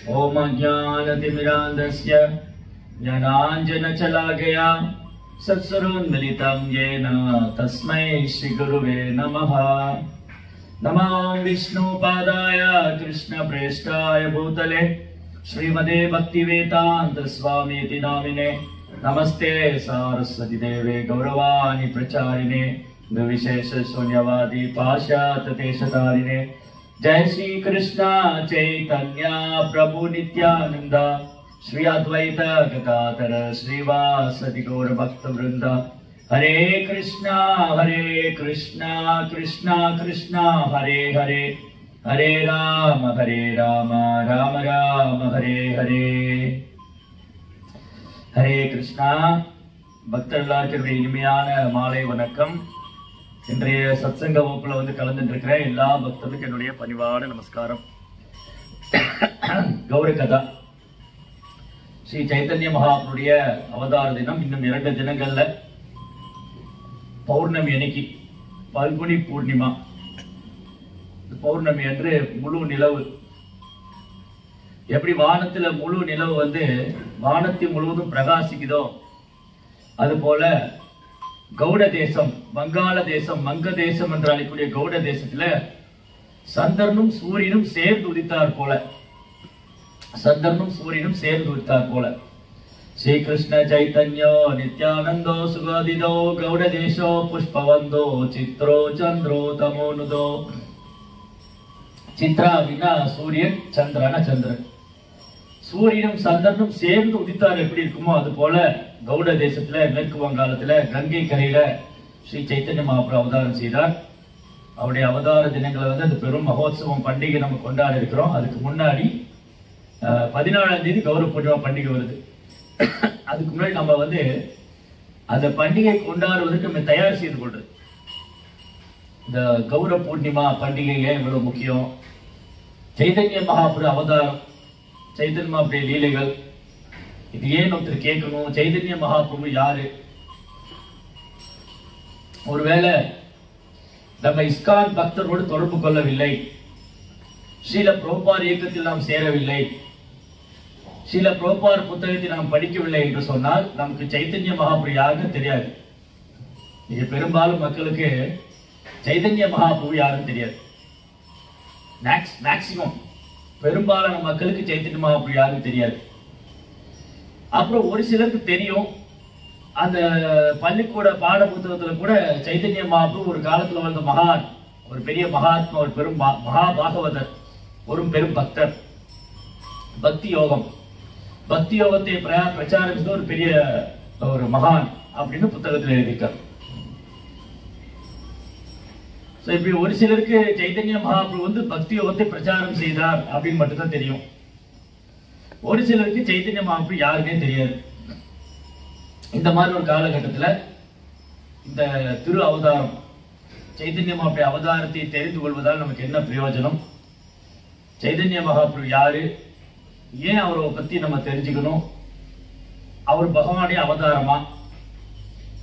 ओम ज्ञानतिमिरान्धस्य ज्ञानाञ्जनशलाकया सत्सरोन्मिलितं येन तस्मै श्रीगुरुवे नमः। नमो विष्णुपादाय कृष्णप्रेष्ठाय भूतले श्रीमते भक्तिवेदान्त स्वामीति नामिने। नमस्ते सारस्वती देवे गौरवाणी प्रचारिणे निर्विशेष शून्यवादी पाश्चात्य देशतारिणे। जय श्री कृष्ण चैतन्य प्रभु नित्यानंद श्री अद्वैत गदाधर श्रीवासदि गौर भक्त वृंद। हरे कृष्णा कृष्णा कृष्णा हरे हरे, हरे राम राम राम हरे हरे। हरे कृष्णा பக்தர்களுக்கு இனிமையான மாலை வணக்கம். இன்றைய சத்சங்க வகுப்புல கலந்துட்டு இருக்கிற எல்லா பக்தர்களுக்கும் என்னுடைய பணிவான நமஸ்காரம். கௌர கதா ஸ்ரீ சைத்தன்ய மகாபுருடைய அவதார தினம் இன்னும் 2 தினங்கள்ல பௌர்ணமி அன்னைக்கு பல்குனி பூர்ணிமா. பௌர்ணமி அன்று முழு நிலவு, எப்படி வானத்துல முழு நிலவு வானத்தை முழுவதும் பிரகாசிக்குதோ அதுபோல கௌட தேசம், வங்காள தேசம், மங்க தேசம் என்று அழைக்கக்கூடிய கௌட தேசத்துல சந்திரனும் சூரியனும் சேர்ந்து உதித்தார் போல, சந்திரனும் சூரியனும் சேர்ந்து உதித்தார் போல. ஸ்ரீ கிருஷ்ண சைத்தன்யோ நித்யானந்தோ சுகாதிதோ கௌட தேசோ புஷ்பவந்தோ சித்ரோ சந்திரோ தமோனுதோ. சித்ரா அப்படின்னா சூரியன், சந்திரனா சந்திரன். சூரியனும் சந்திரனும் சேர்ந்து உதித்தார் எப்படி இருக்குமோ அது போல கௌட தேசத்துல மேற்கு வங்காளத்துல கங்கை கரையில ஸ்ரீ சைத்தன்ய மகாபிரபு அவதாரம் செய்தார். அவருடைய அவதார தினங்களை அந்த பெரும் மகோத்சவம் பண்டிகை நம்ம கொண்டாட இருக்கிறோம். அதுக்கு முன்னாடி 14ஆம் தேதி கௌர பூர்ணிமா பண்டிகை வருது. அதுக்கு முன்னாடி நம்ம அந்த பண்டிகை கொண்டாடுவதற்கு நம்ம தயார் செய்து கொள்றது. இந்த கௌர பூர்ணிமா பண்டிகை ஏன் இவ்வளவு முக்கியம்? சைத்தன்ய மகாபிரபு அவதாரம், சைத்தன்ய மகாபிரபுடைய லீலைகள், இது ஏன் ஒருத்தர் கேட்கணும்? சைத்தன்ய மகாபிரபு யாரு? ஒருவேளை நம்ம இஸ்கான் பக்தரோடு தொடர்பு கொள்ளவில்லை, ஸ்ரீல பிரபுபார் இயக்கத்தில் நாம் சேரவில்லை, ஸ்ரீல பிரபுபார் புத்தகத்தை நாம் படிக்கவில்லை என்று சொன்னால் நமக்கு சைத்தன்ய மகாபிரபு யாருன்னு தெரியாது. இது பெரும்பாலும் மக்களுக்கு சைத்தன்ய மகாபிரபு யாருன்னு தெரியாது. மேக்சிமம் பெரும்பாலான மக்களுக்கு சைத்தன்ய மகாபிரபு யாருன்னு தெரியாது. அப்புறம் ஒரு சிலருக்கு தெரியும். அந்த பள்ளிக்கூட பாட புத்தகத்துல கூட சைத்தன்ய மகாபிரபு ஒரு காலத்துல வந்த மகான், ஒரு பெரிய மகாத்மா, ஒரு பெரும் மகாபாகவதர், ஒரு பெரும் பக்தர், பக்தி யோகத்தை பிரச்சாரம் செய்த ஒரு பெரிய ஒரு மகான் அப்படின்னு புத்தகத்தில் எழுதியிருக்கார். இப்படி ஒரு சிலருக்கு சைத்தன்ய மகாபிரபு பக்தி யோகத்தை பிரச்சாரம் செய்தார் அப்படின்னு மட்டும்தான் தெரியும். ஒரு சிலருக்கு சைத்தன்ய மகாபிரபு யாருன்னே தெரியாது. இந்த மாதிரி ஒரு காலகட்டத்தில் இந்த திரு அவதாரம், சைத்தன்ய மகாபிரபு அவதாரத்தை தெரிந்து கொள்வதால் நமக்கு என்ன பிரயோஜனம்? சைத்தன்ய மகாபிரபு யாரு, ஏன் அவரை பத்தி நம்ம தெரிஞ்சுக்கணும்? அவர் பகவானுடைய அவதாரமா?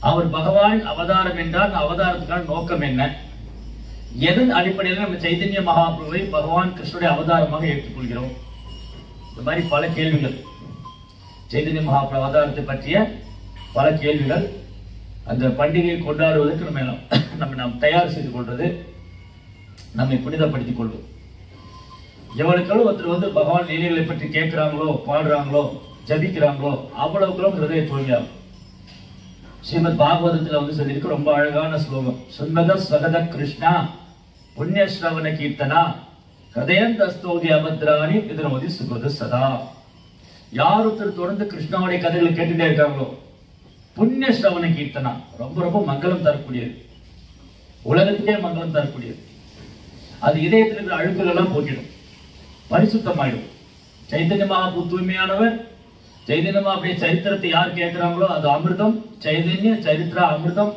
அவர் பகவான் அவதாரம் என்றால் அவதாரத்துக்கான நோக்கம் என்ன? எதன் அடிப்படையில் நம்ம சைத்தன்ய மகாபிரபுவை பகவான் கிருஷ்ணனுடைய அவதாரமாக ஏற்றுக்கொள்கிறோம்? இந்த மாதிரி பல கேள்விகள், சைத்தன்ய மகாபிரபு அவதாரத்தை பற்றிய பல கேள்விகள் அந்த பண்டிகையை கொண்டாடுவதற்கு நம்ம தயார் செய்து கொள்வது, நம்மை புனிதப்படுத்திக் கொள்வது. எவனுக்களும் ஒருத்தர் பகவான் லீலைகளை பற்றி கேட்கிறாங்களோ, பாடுறாங்களோ, ஜபிக்கிறாங்களோ, அவ்வளவுக்குள்ள ஹிருதய தூய்மையாகும். ஸ்ரீமத் பாகவதத்துல சொல்லியிருக்கு ரொம்ப அழகான ஸ்லோகம். சுன்மத ஸ்வகத கிருஷ்ணா புண்ணிய ஸ்ரவண கீர்த்தனா ஹதயந்தஸ்தோதி அபத்ராணி பிதரோதி சுகது சதா. யார் ஒருத்தர் தொடர்ந்து கிருஷ்ணாவுடைய கதைகளை கேட்டுட்டே இருக்காங்களோ, புண்ணிய ஸ்ரவண கீர்த்தனா ரொம்ப ரொம்ப மங்களம் தரக்கூடியது, உலகத்துக்கே மங்களம் தரக்கூடியது. அது இதயத்தில் இருக்கிற அழுக்குகள் எல்லாம் போக்கிடும், பரிசுத்தமாயிடும். சைத்தன்ய மகாபிரபு தூய்மையானவர். சைதன்ய மகாபிரபுடைய சரித்திரத்தை யார் கேட்கிறாங்களோ அது அமிர்தம், சைதன்ய சரித்திரா அமிர்தம்.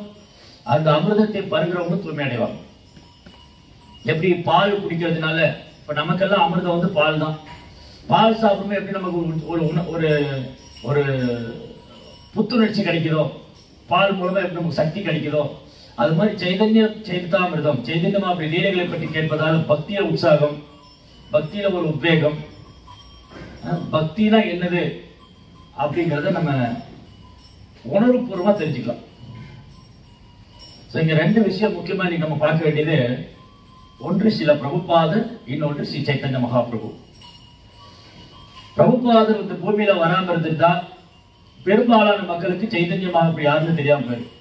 அந்த அமிர்தத்தை பருகிறவங்க தூய்மை அடைவாங்க. எப்படி பால் குடிக்கிறதுனால, இப்ப நமக்கெல்லாம் அமிர்தம் பால் தான். பால் சாப்பிடும்போது எப்படி நமக்கு ஒரு ஒரு புத்துணர்ச்சி கிடைக்குதோ, பால் மூலமா எப்படி நமக்கு சக்தி கிடைக்குதோ, அது மாதிரி சைதன்யமிருதம் சைதன்யமா அப்படி லீலைகளை பற்றி கேட்பதால் பக்தியில உற்சாகம், பக்தியில ஒரு உத்வேகம், பக்தினா என்னது அப்படிங்கிறத நம்ம உணர்வுபூர்வமா தெரிஞ்சுக்கலாம். இங்க ரெண்டு விஷயம் முக்கியமா நீங்க நம்ம பார்க்க வேண்டியது, ஒன்று சில பிரபுபாதர், இன்னொன்று ஸ்ரீ சைத்தன்ய மகாபிரபு. பிரபுபாதர் இந்த பூமியில வராம இருந்திருந்தா பெரும்பாலான மக்களுக்கு சைத்தன்ய மகாபிரபு யாருன்னு தெரியாம போயிடும்.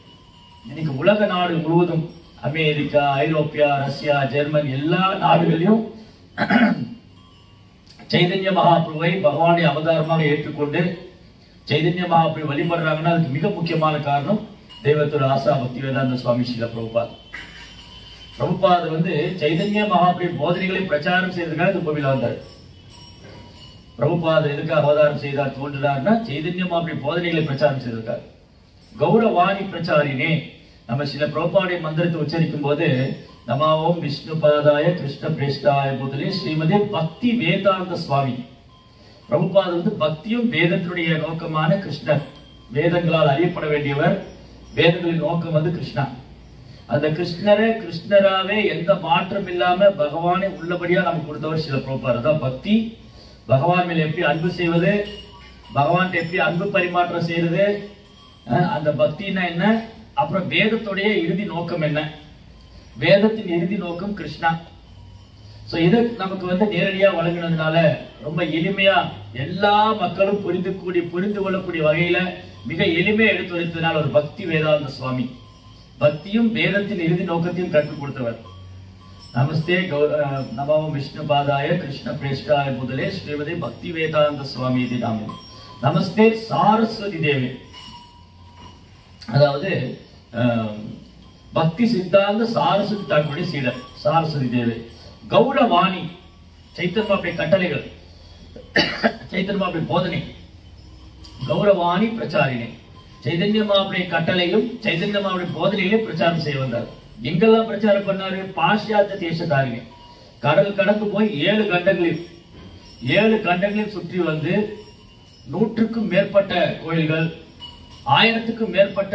இன்னைக்கு உலக நாடு முழுவதும், அமெரிக்கா, ஐரோப்பியா, ரஷ்யா, ஜெர்மன் எல்லா நாடுகளிலும் சைதன்ய மகாபிரபுவை பகவானுடைய அவதாரமாக ஏற்றுக்கொண்டு சைதன்ய மகாபிரபு வழிபடுறாங்கன்னா அதுக்கு மிக முக்கியமான காரணம் தெய்வத்தோட ஆசா பக்தி வேதாந்த சுவாமி ஸ்ரீல பிரபுபாத். பிரபுபாதர் சைதன்ய மகாபிரபு போதனைகளை பிரச்சாரம் செய்யறதுக்காக இந்த பூமியில வந்தார். பிரபுபாதர் எதுக்காக அவதாரம் செய்தார் தோன்றினார்னா சைதன்ய மகாபிரபு போதனைகளை பிரச்சாரம் செய்திருக்கார். கௌரவாணி பிரச்சாரினே, நம்ம சில பிரபுபாடைய மந்திரத்தை உச்சரிக்கும் போது நமாவோம் விஷ்ணு பாதாய கிருஷ்ண பிரேஷ்டாய முதலே ஸ்ரீமதே பக்தி வேதாந்த சுவாமி. பிரபுபாதர் பக்தியும் வேதத்தினுடைய நோக்கமான கிருஷ்ணர், வேதங்களால் அறியப்பட வேண்டியவர், வேதங்களின் நோக்கம் கிருஷ்ணா. அந்த கிருஷ்ணராவே எந்த மாற்றம் இல்லாம பகவானை உள்ளபடியா நமக்கு கொடுத்தவர் சில பிரபுபாதர். அதான் பக்தி, பகவான் மேல எப்படி அன்பு செய்வது, பகவான் எப்படி அன்பு பரிமாற்றம் செய்யறது, அந்த பக்தினா என்ன, அப்புறம் வேதத்துடைய இறுதி நோக்கம் என்ன, வேதத்தின் இறுதி நோக்கம் கிருஷ்ணா. இது நமக்கு நேரடியா வழங்கினதுனால ரொம்ப எளிமையா எல்லா மக்களும் புரிந்து கொள்ளக்கூடிய வகையில மிக எளிமையா எடுத்துரைத்ததுனால ஒரு பக்தி வேதாந்த சுவாமி. பக்தியும் வேதத்தின் இறுதி நோக்கத்தையும் கற்றுக் கொடுத்தவர். நமஸ்தே நமோ விஷ்ணு பாதாய கிருஷ்ண பிரேஷ்டாய முதலே ஸ்ரீமதே பக்தி வேதாந்த சுவாமி இது நாமம். நமஸ்தே சாரஸ்வதி தேவி, அதாவது பக்தி சித்தாந்த சாரஸ்வதி தாக்குடைய சீடர் சாரஸ்வதி தேவி. கௌரவாணி, சைத்தன்மாவுடைய கட்டளைகள், சைத்தன்மாவுடைய போதனை. கௌரவாணி பிரச்சாரினே, சைதன்யமாவுடைய கட்டளையும் சைதன்யமாவுடைய போதனையிலே பிரச்சாரம் செய்ய வந்தார். எங்கெல்லாம் பிரச்சாரம் பண்ணாரு? பாশ্চাত্য தேசத்தாரினே, கடல் கடந்து போய் 7 கண்டங்களில் சுற்றி 100க்கும் மேற்பட்ட கோயில்கள், 1000க்கும் மேற்பட்ட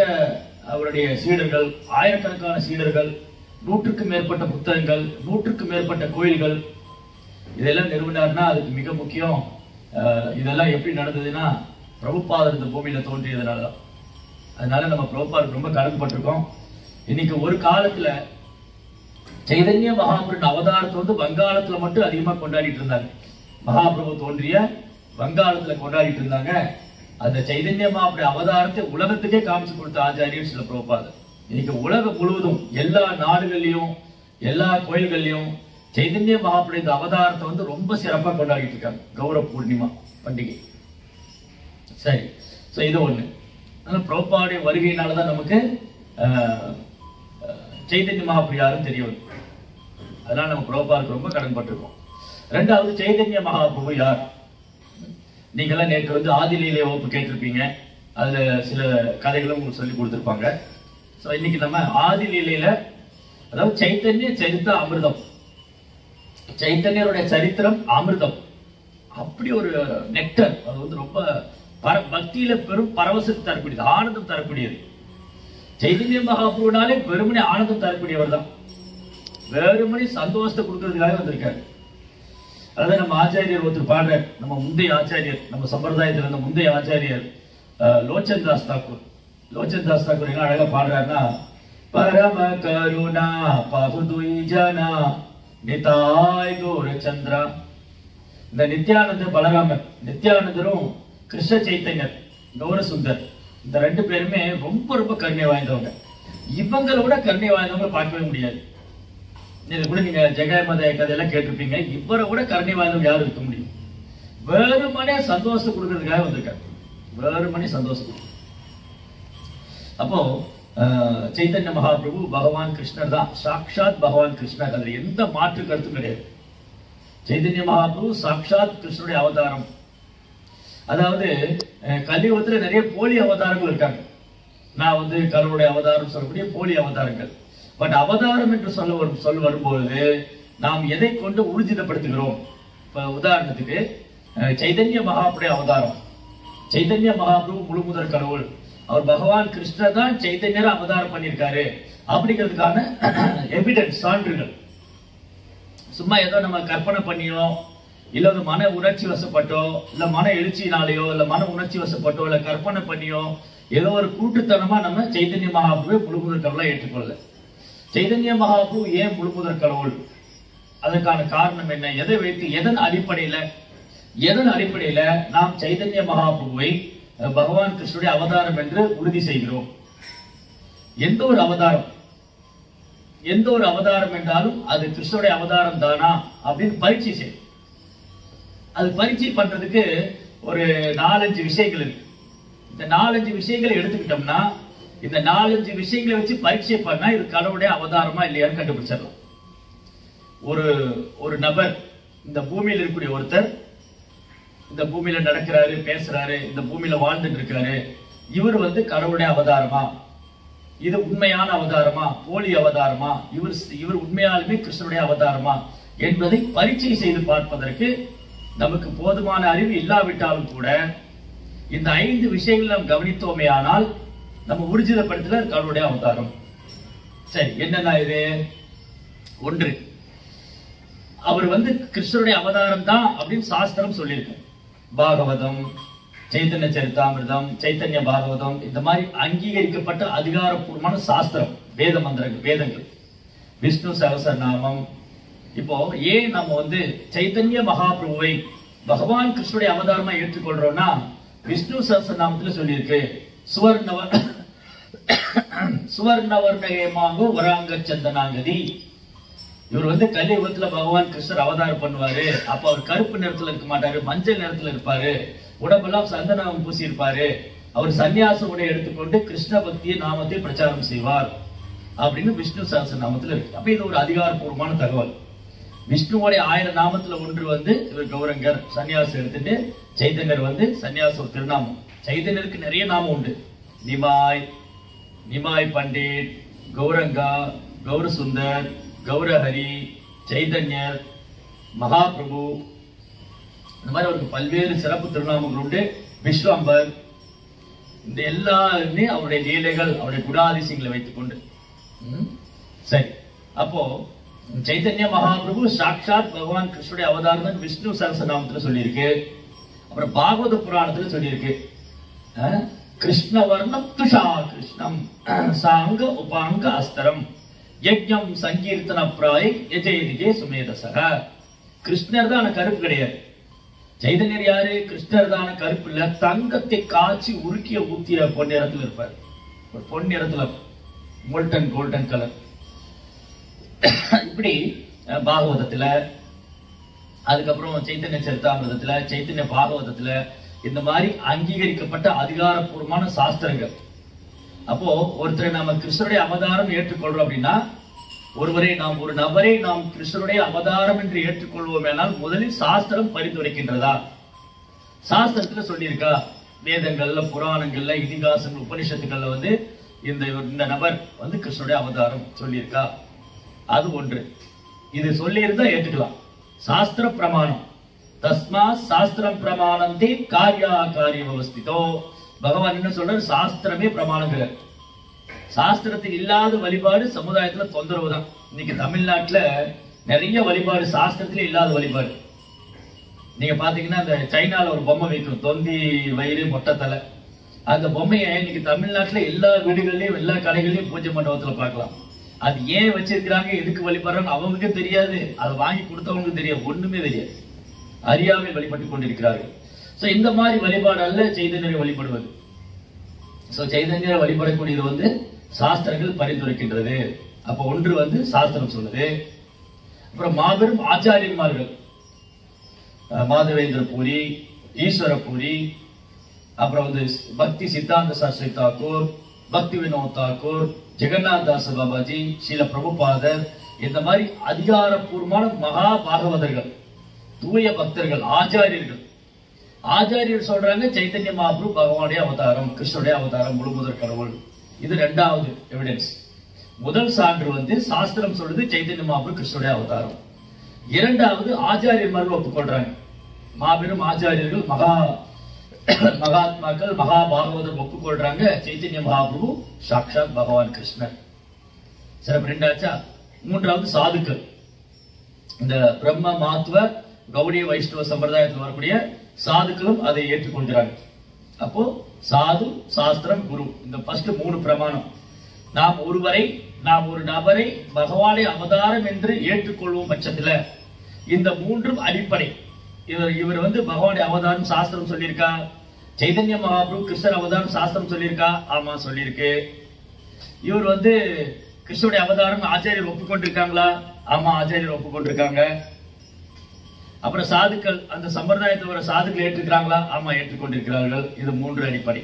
அவருடைய சீடர்கள், ஆயிரக்கணக்கான சீடர்கள், 100க்கும் மேற்பட்ட புத்தகங்கள், 100க்கும் மேற்பட்ட கோயில்கள், இதெல்லாம் நிறுவனார்னா அதுக்கு மிக முக்கியம். இதெல்லாம் எப்படி நடந்ததுன்னா பிரபுபாதர் இந்த பூமியில தோன்றியதுனாலதான். அதனால நம்ம பிரபுபாதருக்கு ரொம்ப கடன்பட்டிருக்கோம். இன்னைக்கு ஒரு காலத்துல சைதன்ய மகாபிரபு அவதாரத்தை வங்காளத்துல மட்டும் அதிகமா கொண்டாடிட்டு இருந்தாங்க. மகாபிரபு தோன்றிய வங்காளத்துல கொண்டாடிட்டு இருந்தாங்க. அந்த சைதன்ய மகாபிரபு அவதாரத்தை உலகத்துக்கே காமிச்சு கொடுத்த ஆச்சாரியர் சில பிரபுபாதர். இன்னைக்கு உலகம் முழுவதும் எல்லா நாடுகள்லயும் எல்லா கோயில்கள்லயும் சைதன்ய மகாபிரபு இந்த அவதாரத்தை ரொம்ப சிறப்பா கொண்டாடிட்டு இருக்காங்க. கௌரவ பூர்ணிமா பண்டிகை. சரி, இது ஒண்ணு. பிரபுபாவுடைய வருகையினாலதான் நமக்கு சைதன்ய மகாபிரபு யாரும் தெரிய வரும். அதனால நம்ம பிரபுபாவுக்கு ரொம்ப கடன்பட்டிருக்கோம். ரெண்டாவது, சைதன்ய மகாபிரபு யார்? நீங்கெல்லாம் நேற்று ஆதிலீலை வகுப்பு கேட்டிருப்பீங்க. அதுல சில கதைகளும் உங்களுக்கு சொல்லி கொடுத்துருப்பாங்க. இன்னைக்கு நம்ம ஆதிலீலையில, அதாவது சைத்தன்ய சரித்த அமிர்தம், சைத்தன்யருடைய சரித்திரம் அமிர்தம், அப்படி ஒரு நெக்டர். அது ரொம்ப பக்தியில பெரும் பரவசத்தை தரக்கூடியது, ஆனந்தம் தரக்கூடியது. சைதன்ய மகாபிரபுனாலே வெறுமனே ஆனந்தம் தரக்கூடியவர் தான், வெறுமனே சந்தோஷத்தை கொடுக்கறதுக்காக வந்திருக்காரு. அதாவது நம்ம ஆச்சாரியர் ஒருத்தர் பாடுறார், நம்ம முந்தைய ஆச்சாரியர், நம்ம சம்பிரதாயத்தில் இருந்த முந்தைய ஆச்சாரியர் லோச்சன் தாஸ் தாக்கூர். லோச்சன் தாஸ் தாக்கூர் என்ன அழகா பாடுறாருன்னா, பரம கருணா பகுதுய் ஜனா நிதாய் கௌரச்சந்திரா. இந்த நித்யானந்தர் பலராமர், நித்யானந்தரும் கிருஷ்ண சைத்தன்யர் கௌரசுந்தர், இந்த 2 பேருமே ரொம்ப ரொம்ப கருணை வாய்ந்தவங்க. இவங்களை விட கருணை வாய்ந்தவங்க பார்க்கவே முடியாது. இது கூட நீங்க ஜெகமத கதையெல்லாம் கேட்டிருப்பீங்க. இவரை விட கருணை வாய்ந்தவங்க யாரும் இருக்க முடியும்? வேறுமனே சந்தோஷம் கொடுக்கறதுக்காக வந்திருக்காரு, வேறுமனே சந்தோஷம். அப்போ சைத்தன்ய மகாபிரபு பகவான் கிருஷ்ணர் தான், சாக்ஷாத் பகவான் கிருஷ்ணர். அதுல எந்த மாற்று கருத்தும் கிடையாது. சைத்தன்ய மகாபிரபு சாக்ஷாத் கிருஷ்ணனுடைய அவதாரம். அதாவது கலியுகத்துல நிறைய போலி அவதாரங்கள் இருக்காங்க. நான் கடவுளுடைய அவதாரம் சொல்லக்கூடிய போலி அவதாரங்கள். பட் அவதாரம் என்று சொல்ல வரும்போது நாம் எதை கொண்டு ஊர்ஜிதப்படுத்துகிறோம்? இப்ப உதாரணத்துக்கு சைதன்ய மகாபிரபு அவதாரம், சைதன்ய மகாபிரபு முழு முதல் கடவுள், அவர் பகவான் கிருஷ்ணர் தான் சைதன்யர் அவதாரம் பண்ணியிருக்காரு அப்படிங்கிறதுக்கான எவிடன்ஸ், சான்றுகள். சும்மா ஏதோ நம்ம கற்பனை பண்ணியோ இல்ல ஒரு மன உணர்ச்சி வசப்பட்டோ, இல்ல மன எழுச்சினாலேயோ, இல்ல மன உணர்ச்சி வசப்பட்டோ, இல்ல கற்பனை பண்ணியோ, ஏதோ ஒரு கூட்டுத்தனமா நம்ம சைதன்ய மகாபிரபுவை முழுமுதற் கடவுளா ஏற்றுக்கொள்ள. சைதன்ய மகாபிரபு ஏன் முழுமுதற் கடவுள்? அதற்கான காரணம் என்ன? எதை வைத்து, எதன் அடிப்படையில நாம் சைதன்ய மகாபிரபுவை பகவான் கிருஷ்ணனுடைய அவதாரம் என்று உறுதி செய்கிறோம்? எந்த ஒரு அவதாரம் என்றாலும் அது கிருஷ்ணனுடைய அவதாரம் தானா அப்படின்னு பரீட்சை செய்யும். அது பரீட்சை பண்றதுக்கு ஒரு 4-5 விஷயங்கள் இருக்கு. இந்த 4-5 விஷயங்களை எடுத்துக்கிட்டோம்னா, இந்த 4-5 விஷயங்களை வச்சு பரீட்சை பண்ணா இது கடவுளுடைய அவதாரமா இல்லையான்னு கண்டுபிடிச்சிடலாம். ஒரு நபர், இந்த பூமியில் இருக்கக்கூடிய ஒருத்தர் இந்த பூமியில நடக்கிறாரு, பேசுறாரு, இந்த பூமியில வாழ்ந்துட்டு இருக்காரு, இவர் கடவுளுடைய அவதாரமா, இது உண்மையான அவதாரமா, போலி அவதாரமா, இவர் உண்மையாலுமே கிருஷ்ணனுடைய அவதாரமா என்பதை பரீட்சை செய்து பார்ப்பதற்கு நமக்கு போதுமான அறிவு இல்லாவிட்டாலும் கூட இந்த 5 விஷயங்கள் நாம் கவனித்தோமே ஆனால் நம்ம ஊர்ஜிதப்படுத்தல கடவுளுடைய அவதாரம். சரி, என்னன்னா இது? ஒன்று, அவர் கிருஷ்ணனுடைய அவதாரம் தான் அப்படின்னு சாஸ்திரம் சொல்லியிருக்கு. பாகவதம், சைத்தன்ய சரிதாமிர்தம், சைத்தன்ய பாகவதம், இந்த மாதிரி அங்கீகரிக்கப்பட்ட அதிகாரப்பூர்வமான சாஸ்திரம், வேத மந்திரங்கள், வேதங்கள், விஷ்ணு சகஸ்ரநாமம். இப்போ ஏன் நம்ம சைத்தன்ய மகாபிரபுவை பகவான் கிருஷ்ணனுடைய அவதாரமா ஏற்றுக்கொள்றோம்னா, விஷ்ணு சகஸ்ரநாமத்துல சொல்லியிருக்கு, சுவர்ணவர்ணகேமாங்கோ வராங்க சந்தனாங்கதி. இவர் கலியுகத்துல பகவான் கிருஷ்ணர் அவதாரம் பண்ணுவாரு. அப்ப அவர் கருப்பு நிறத்துல இருக்க மாட்டாரு, மஞ்சள் நிறத்துல இருப்பாரு, உடம்பெல்லாம் சந்தனம் பூசி இருப்பாரு. அவர் சன்னியாச உடை எடுத்துக்கொண்டு கிருஷ்ண பக்தியை நாமத்தை பிரச்சாரம் செய்வார் அப்படின்னு விஷ்ணு சகஸ்ரநாமத்துல இருக்கு. அப்ப இது ஒரு அதிகாரப்பூர்வமான தகவல். விஷ்ணுவோடைய 1000 நாமத்துல ஒன்று இவர் கௌரங்கர் சன்னியாசம் எடுத்துட்டு, சைதன்யர் சன்னியாச திருநாமம். சைதன்யருக்கு நிறைய நாமம் உண்டு. நிமாய் பண்டிட், கௌரங்கா, கௌரசுந்தர், கௌரஹரி, சைதன்யர், மகாபிரபு, இந்த மாதிரி அவருக்கு பல்வேறு சிறப்பு திருநாமங்கள் உண்டு. விஸ்வம்பர், இந்த எல்லாருமே அவருடைய லீலைகள், அவருடைய குணாதிசயங்களை வைத்துக் கொண்டு. சரி, அப்போ சைதன்ய மகாபிரபு சாட்சாத் பகவான் கிருஷ்ணனுடைய அவதாரம் விஷ்ணு சகஸ்ரநாமத்துல சொல்லியிருக்கு. அப்புறம் பாகவத புராணத்துல சொல்லியிருக்கு, கிருஷ்ணவர்ணம் துஷா கிருஷ்ணம் சாங்க உபாங்க அஸ்தரம் யஜ்ஞம் சங்கீர்த்தன பிராய் யஜயதிகே சுமேதசக. கிருஷ்ணர் தான் கருப்பு கிடையாது. சைதன்யர் யாரு? கிருஷ்ணர் தான கருப்பு இல்ல, தங்கத்தை காய்ச்சி உருக்கிய ஊத்திய பொன்னிறத்துல இருப்பார். ஒரு பொன்னிறத்துல, மோல்டன் கோல்டன் கலர். இப்படி பாகவதத்துல, அதுக்கப்புறம் சைத்தன்ய சரிதாமிர்தத்துல, சைத்தன்ய பாகவதத்துல, இந்த மாதிரி அங்கீகரிக்கப்பட்ட அதிகாரப்பூர்வமான சாஸ்திரங்கள். அப்போ ஒருத்தரை நாம கிருஷ்ணனுடைய அவதாரம் ஏற்றுக்கொள்றோம் அப்படின்னா, ஒரு நபரை நாம் கிருஷ்ணனுடைய அவதாரம் என்று ஏற்றுக்கொள்வோம் என்றால் முதலில் சாஸ்திரம் பரிந்துரைக்கின்றதா? சாஸ்திரத்துல சொல்லியிருக்கா? வேதங்கள்ல, புராணங்கள்ல, இதிகாசங்கள், உபனிஷத்துக்கள்ல இந்த நபர் கிருஷ்ணனுடைய அவதாரம் சொல்லியிருக்கா? அது ஒன்று. இது சொல்லி இருந்தா ஏற்றுக்கலாம். சாஸ்திர பிரமாணம், தஸ்மா சாஸ்திரம் பிரமாணந்தே காரியா காரிய விவஸ்திதோ. பகவான் என்ன சொல்றாரு? சாஸ்திரமே பிரமாணங்கிறார். சாஸ்திரத்தில் இல்லாத வழிபாடு சமுதாயத்துல தொந்தரவு தான். இன்னைக்கு தமிழ்நாட்டுல நிறைய வழிபாடு சாஸ்திரத்திலே இல்லாத வழிபாடு. நீங்க பாத்தீங்கன்னா இந்த சைனால ஒரு பொம்மை வைக்கும், தொந்தி வயிறு மொட்டை தலை. அந்த பொம்மையை இன்னைக்கு தமிழ்நாட்டுல எல்லா வீடுகள்லயும் எல்லா கடைகள்லயும் பூஜை மண்டபத்துல பார்க்கலாம். அது ஏன் வச்சிருக்கிறாங்க, எதுக்கு வழிபடுறாங்க அவங்களுக்கு தெரியாது, அதை வாங்கி கொடுத்தவங்களுக்கு தெரியாது, ஒண்ணுமே தெரியாது. அறியாமல் வழிபட்டு கொண்டிருக்கிறார்கள். சோ இந்த மாதிரி வழிபாடு அல்ல சைதன்யரை வழிபடுவது. சோ சைதன்யரை வழிபடக்கூடியது சாஸ்திரங்கள் பரிந்துரைக்கின்றது. அப்ப ஒன்று சாஸ்திரம் சொல்லுது. அப்புறம் மாபெரும் ஆச்சாரியன்மார்கள், மாதவேந்திர பூரி, ஈஸ்வர பூரி, அப்புறம் பக்தி சித்தாந்த சாஸ்திரி தாக்கூர், பக்தி வினோத் தாக்கூர், ஜெகநாத் தாஸ் பாபாஜி, ஸ்ரீல பிரபுபாதர், இந்த மாதிரி அதிகாரப்பூர்வமான மகா பாகவதர்கள், தூய பக்தர்கள், ஆச்சாரியர் சொல்றாங்க சைத்தன்ய மகாபிரபு பகவானுடைய அவதாரம், கிருஷ்ணனுடைய அவதாரம், முழுமுதற் கடவுள். இது இரண்டாவது எவிடன்ஸ். முதல் சான்று சாஸ்திரம் சொல்றது சைத்தன்ய மகாபிரபு கிருஷ்ணனுடைய அவதாரம். இரண்டாவது ஆச்சாரியன்மார்கள் ஒப்புக்கொள்றாங்க. மாபெரும் ஆச்சாரியர்கள், மகாத்மாக்கள், மகா பாகவதர் ஒப்புக்கொள்றாங்க சைத்தன்ய மகாபிரபு சாட்சாத் பகவான் கிருஷ்ணர். சிறப்பு ரெண்டாச்சா. மூன்றாவது சாதுக்கள், இந்த பிரம்ம மாத்வ கௌடிய வைஷ்ணவ சம்பிரதாயத்தில் வரக்கூடிய சாதுக்களும் அதை ஏற்றுக்கொள்கிறாங்க. அப்போ சாது, சாஸ்திரம், குரு, இந்த ஃபர்ஸ்ட் 3 பிரமாணம். நாம் ஒரு நபரை பகவானை அவதாரம் என்று ஏற்றுக்கொள்வோம் பட்சத்துல இந்த 3ம் அடிப்படை. இவர் பகவானுடைய அவதாரம் சாஸ்திரம் சொல்லியிருக்கா? சைதன்ய மகாபிரபு கிருஷ்ணர் அவதாரம் சாஸ்திரம் சொல்லியிருக்கா? ஆமா சொல்லியிருக்கு. இவர் கிருஷ்ணனுடைய அவதாரம் ஆச்சாரியர் ஒப்புக்கொண்டிருக்காங்களா? ஆமா ஆச்சாரியர் ஒப்புக்கொண்டிருக்காங்க. அப்புறம் சாதுக்கள், அந்த சம்பிரதாயத்தில் வர சாதுக்கள் ஏற்றுக்கிறாங்களா? ஆமா ஏற்றுக்கொண்டிருக்கிறார்கள். இது 3 அடிப்படை.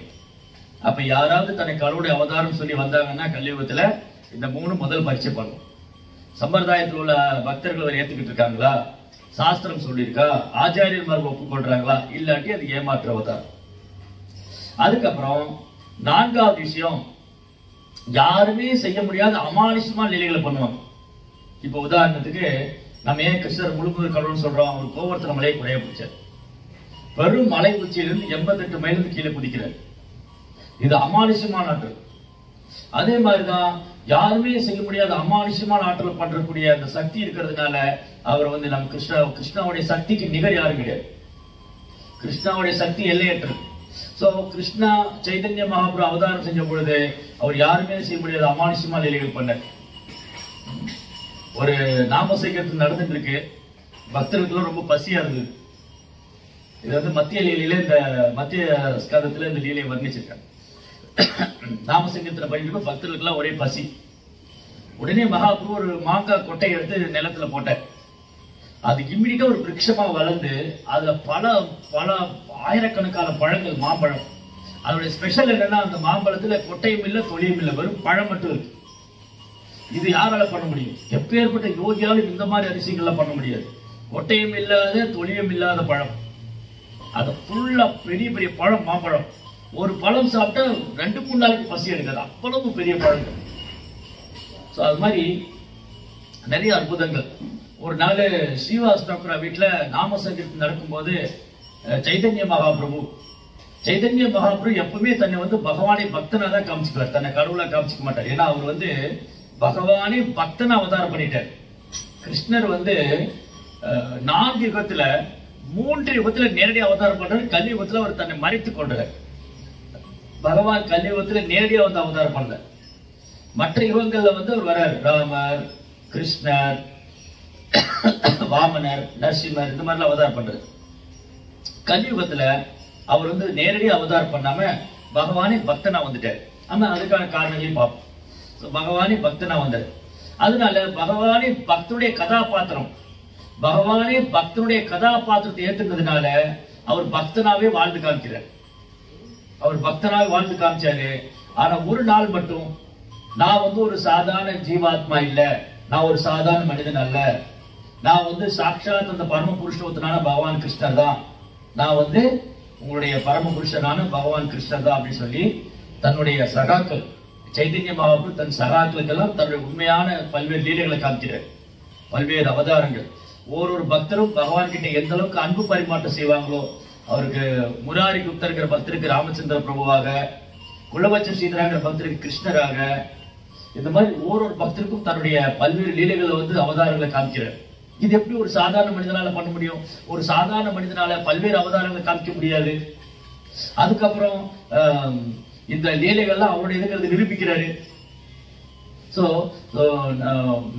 அப்ப யாராவது தன்னை கடவுளுடைய அவதாரம் சொல்லி வந்தாங்கன்னா கலியுகத்துல இந்த 3 முதல் பரீட்சை பண்ணும். சம்பிரதாயத்தில் உள்ள பக்தர்கள் அவர் ஏத்துக்கிட்டு இருக்காங்களா? சாஸ்திரம் சொல்லியிருக்கா? ஆச்சாரியர் ஒப்புக்கொள்றாங்களா? இல்லாட்டி அது ஏமாற்று அவதாரம். அதுக்கப்புறம் 4வது விஷயம், யாருமே செய்ய முடியாத அமானுஷ்யமான லீலைகளை பண்ணுவாங்க. இப்ப உதாரணத்துக்கு நம்ம ஏன் கிருஷ்ணர் முழுமுதல் கடவுள்னு சொல்றோம்? அவர் கோவர்த்தன மலையை குறைய பிடிச்சார். பெரும் மலை உச்சியிலிருந்து 88 மைலுக்கு கீழே குதிக்கிறார். இது அமானுஷ்யமான ஆற்றல். அதே மாதிரிதான் யாருமே செய்ய முடியாத அமானுஷ்யமான ஆற்றல் பண்றக்கூடிய அந்த சக்தி இருக்கிறதுனால அவர் நம்ம கிருஷ்ணாவுடைய சக்திக்கு நிகர் யாரும் கிடையாது. கிருஷ்ணாவுடைய சக்தி எல்லையற்றது. சோ கிருஷ்ணா சைதன்ய மகாபிரபு அவதாரம் செஞ்ச பொழுது அவர் யாருமே செய்ய முடியாத அமானுஷ்யமான லீலைகள் பண்ணார். ஒரு நாமசேகரத்தில் நடந்துட்டு இருக்கு, பக்தர்களுக்கு ரொம்ப பசியா இருந்தது. இது மத்திய லீலையில, இந்த மத்திய ஸ்கந்தத்துல இந்த லீலையை வர்ணிச்சிருக்காங்க. நாமசங்கத்துல படிக்கிற பக்தர்களுக்கு எல்லாம் ஒரே பசி. உடனே மகாபிரபு ஒரு மாங்காய் கொட்டை எடுத்து நிலத்துல போட்டார். அது இம்மிடியா ஒரு விருட்சமா வளர்ந்து அதுல பல பல ஆயிரக்கணக்கான பழங்கள், மாம்பழம். அதோட ஸ்பெஷல் என்னன்னா அந்த மாம்பழத்துல கொட்டையும் இல்லை தொழியும் இல்லை, வெறும் பழம் மட்டும் இருக்கு. இது யாரால பண்ண முடியும்? எப்பேற்பட்ட யோகியாலும் இந்த மாதிரி அதிசயங்கள்லாம் பண்ண முடியாது. கொட்டையும் இல்லாத தொழியும் இல்லாத பழம், அது ஃபுல்லா பெரிய பெரிய பழம், மாம்பழம். ஒரு பழம் சாப்பிட்டா 2-3 நாளைக்கு பசி எடுக்காது, அவ்வளவு பெரிய பழங்கள். அது மாதிரி நிறைய அற்புதங்கள். ஒரு நாள் ஸ்ரீவாஸ் டாக்டரா வீட்டுல நாம சங்கீர்த்தம் நடக்கும்போது சைதன்ய மகாபிரபு எப்பவுமே தன்னை பகவானை பக்தனா தான் காமிச்சுக்குவார், தன்னை கடவுளா காமிச்சிக்க மாட்டார். ஏன்னா அவர் பகவானே பக்தனை அவதாரம் பண்ணிட்டார். கிருஷ்ணர் 4 யுகத்துல 3 யுகத்துல நேரடி அவதாரம் பண்றாரு. கலியுகத்துல அவர் தன்னை மறைத்துக் கொண்டார். பகவான் கலியுகத்துல நேரடியா அவதாரம் பண்ணல. மற்ற யுகங்கள்ல அவர் வர்றார். ராமர், கிருஷ்ணர், வாமனர், நரசிம்மர், இந்த மாதிரிலாம் அவதாரம் பண்றாரு. கலியுகத்துல அவர் நேரடியா அவதாரம் பண்ணாம பகவானே பக்தனா வந்துட்டார். ஆமா, அதுக்கான காரணங்களையும் பார்ப்போம். பகவானே பக்தனா வந்தார். அதனால பகவானே பக்தனுடைய கதாபாத்திரம், பகவானே பக்தனுடைய கதாபாத்திரத்தை ஏத்துக்கிறதுனால அவர் பக்தனாவே வாழ்ந்து காமிக்கிறார். அவர் பக்தனாவே வாழ்ந்து காமிச்சாரு. ஆனா ஒரு நாள் மட்டும், நான் ஒரு சாதாரண ஜீவாத்மா இல்ல, நான் ஒரு சாதாரண மனிதன் அல்ல, நான் சாட்சாத் அந்த பரம புருஷோத்தனான பகவான் கிருஷ்ணர் தான், நான் உங்களுடைய பரம புருஷனான பகவான் கிருஷ்ணர் தான் அப்படின்னு சொல்லி தன்னுடைய சகாக்கள், சைதன்ய மகாபிரபு தன் சகாக்களுக்கெல்லாம் தன்னுடைய உண்மையான பல்வேறு லீலைகளை காமிக்கிறார். பல்வேறு அவதாரங்கள். ஒரு பக்தரும் பகவான் கிட்ட எந்த அளவுக்கு அன்பு பரிமாற்றம் செய்வாங்களோ, அவருக்கு முராரி குப்தர்கிற பக்தருக்கு ராமச்சந்திர பிரபுவாக, குலவச்ச ஸ்ரீதராங்கிற பக்தருக்கு கிருஷ்ணராக, இந்த மாதிரி ஒரு பக்தருக்கும் தன்னுடைய பல்வேறு லீலைகளை அவதாரங்களை காமிக்கிறார். இது எப்படி ஒரு சாதாரண மனிதனால பண்ண முடியும்? ஒரு சாதாரண மனிதனால பல்வேறு அவதாரங்களை காமிக்க முடியாது. அதுக்கப்புறம் இந்த லீலைகள்லாம் அவருடைய இருக்கிறது நிரூபிக்கிறாரு. சோ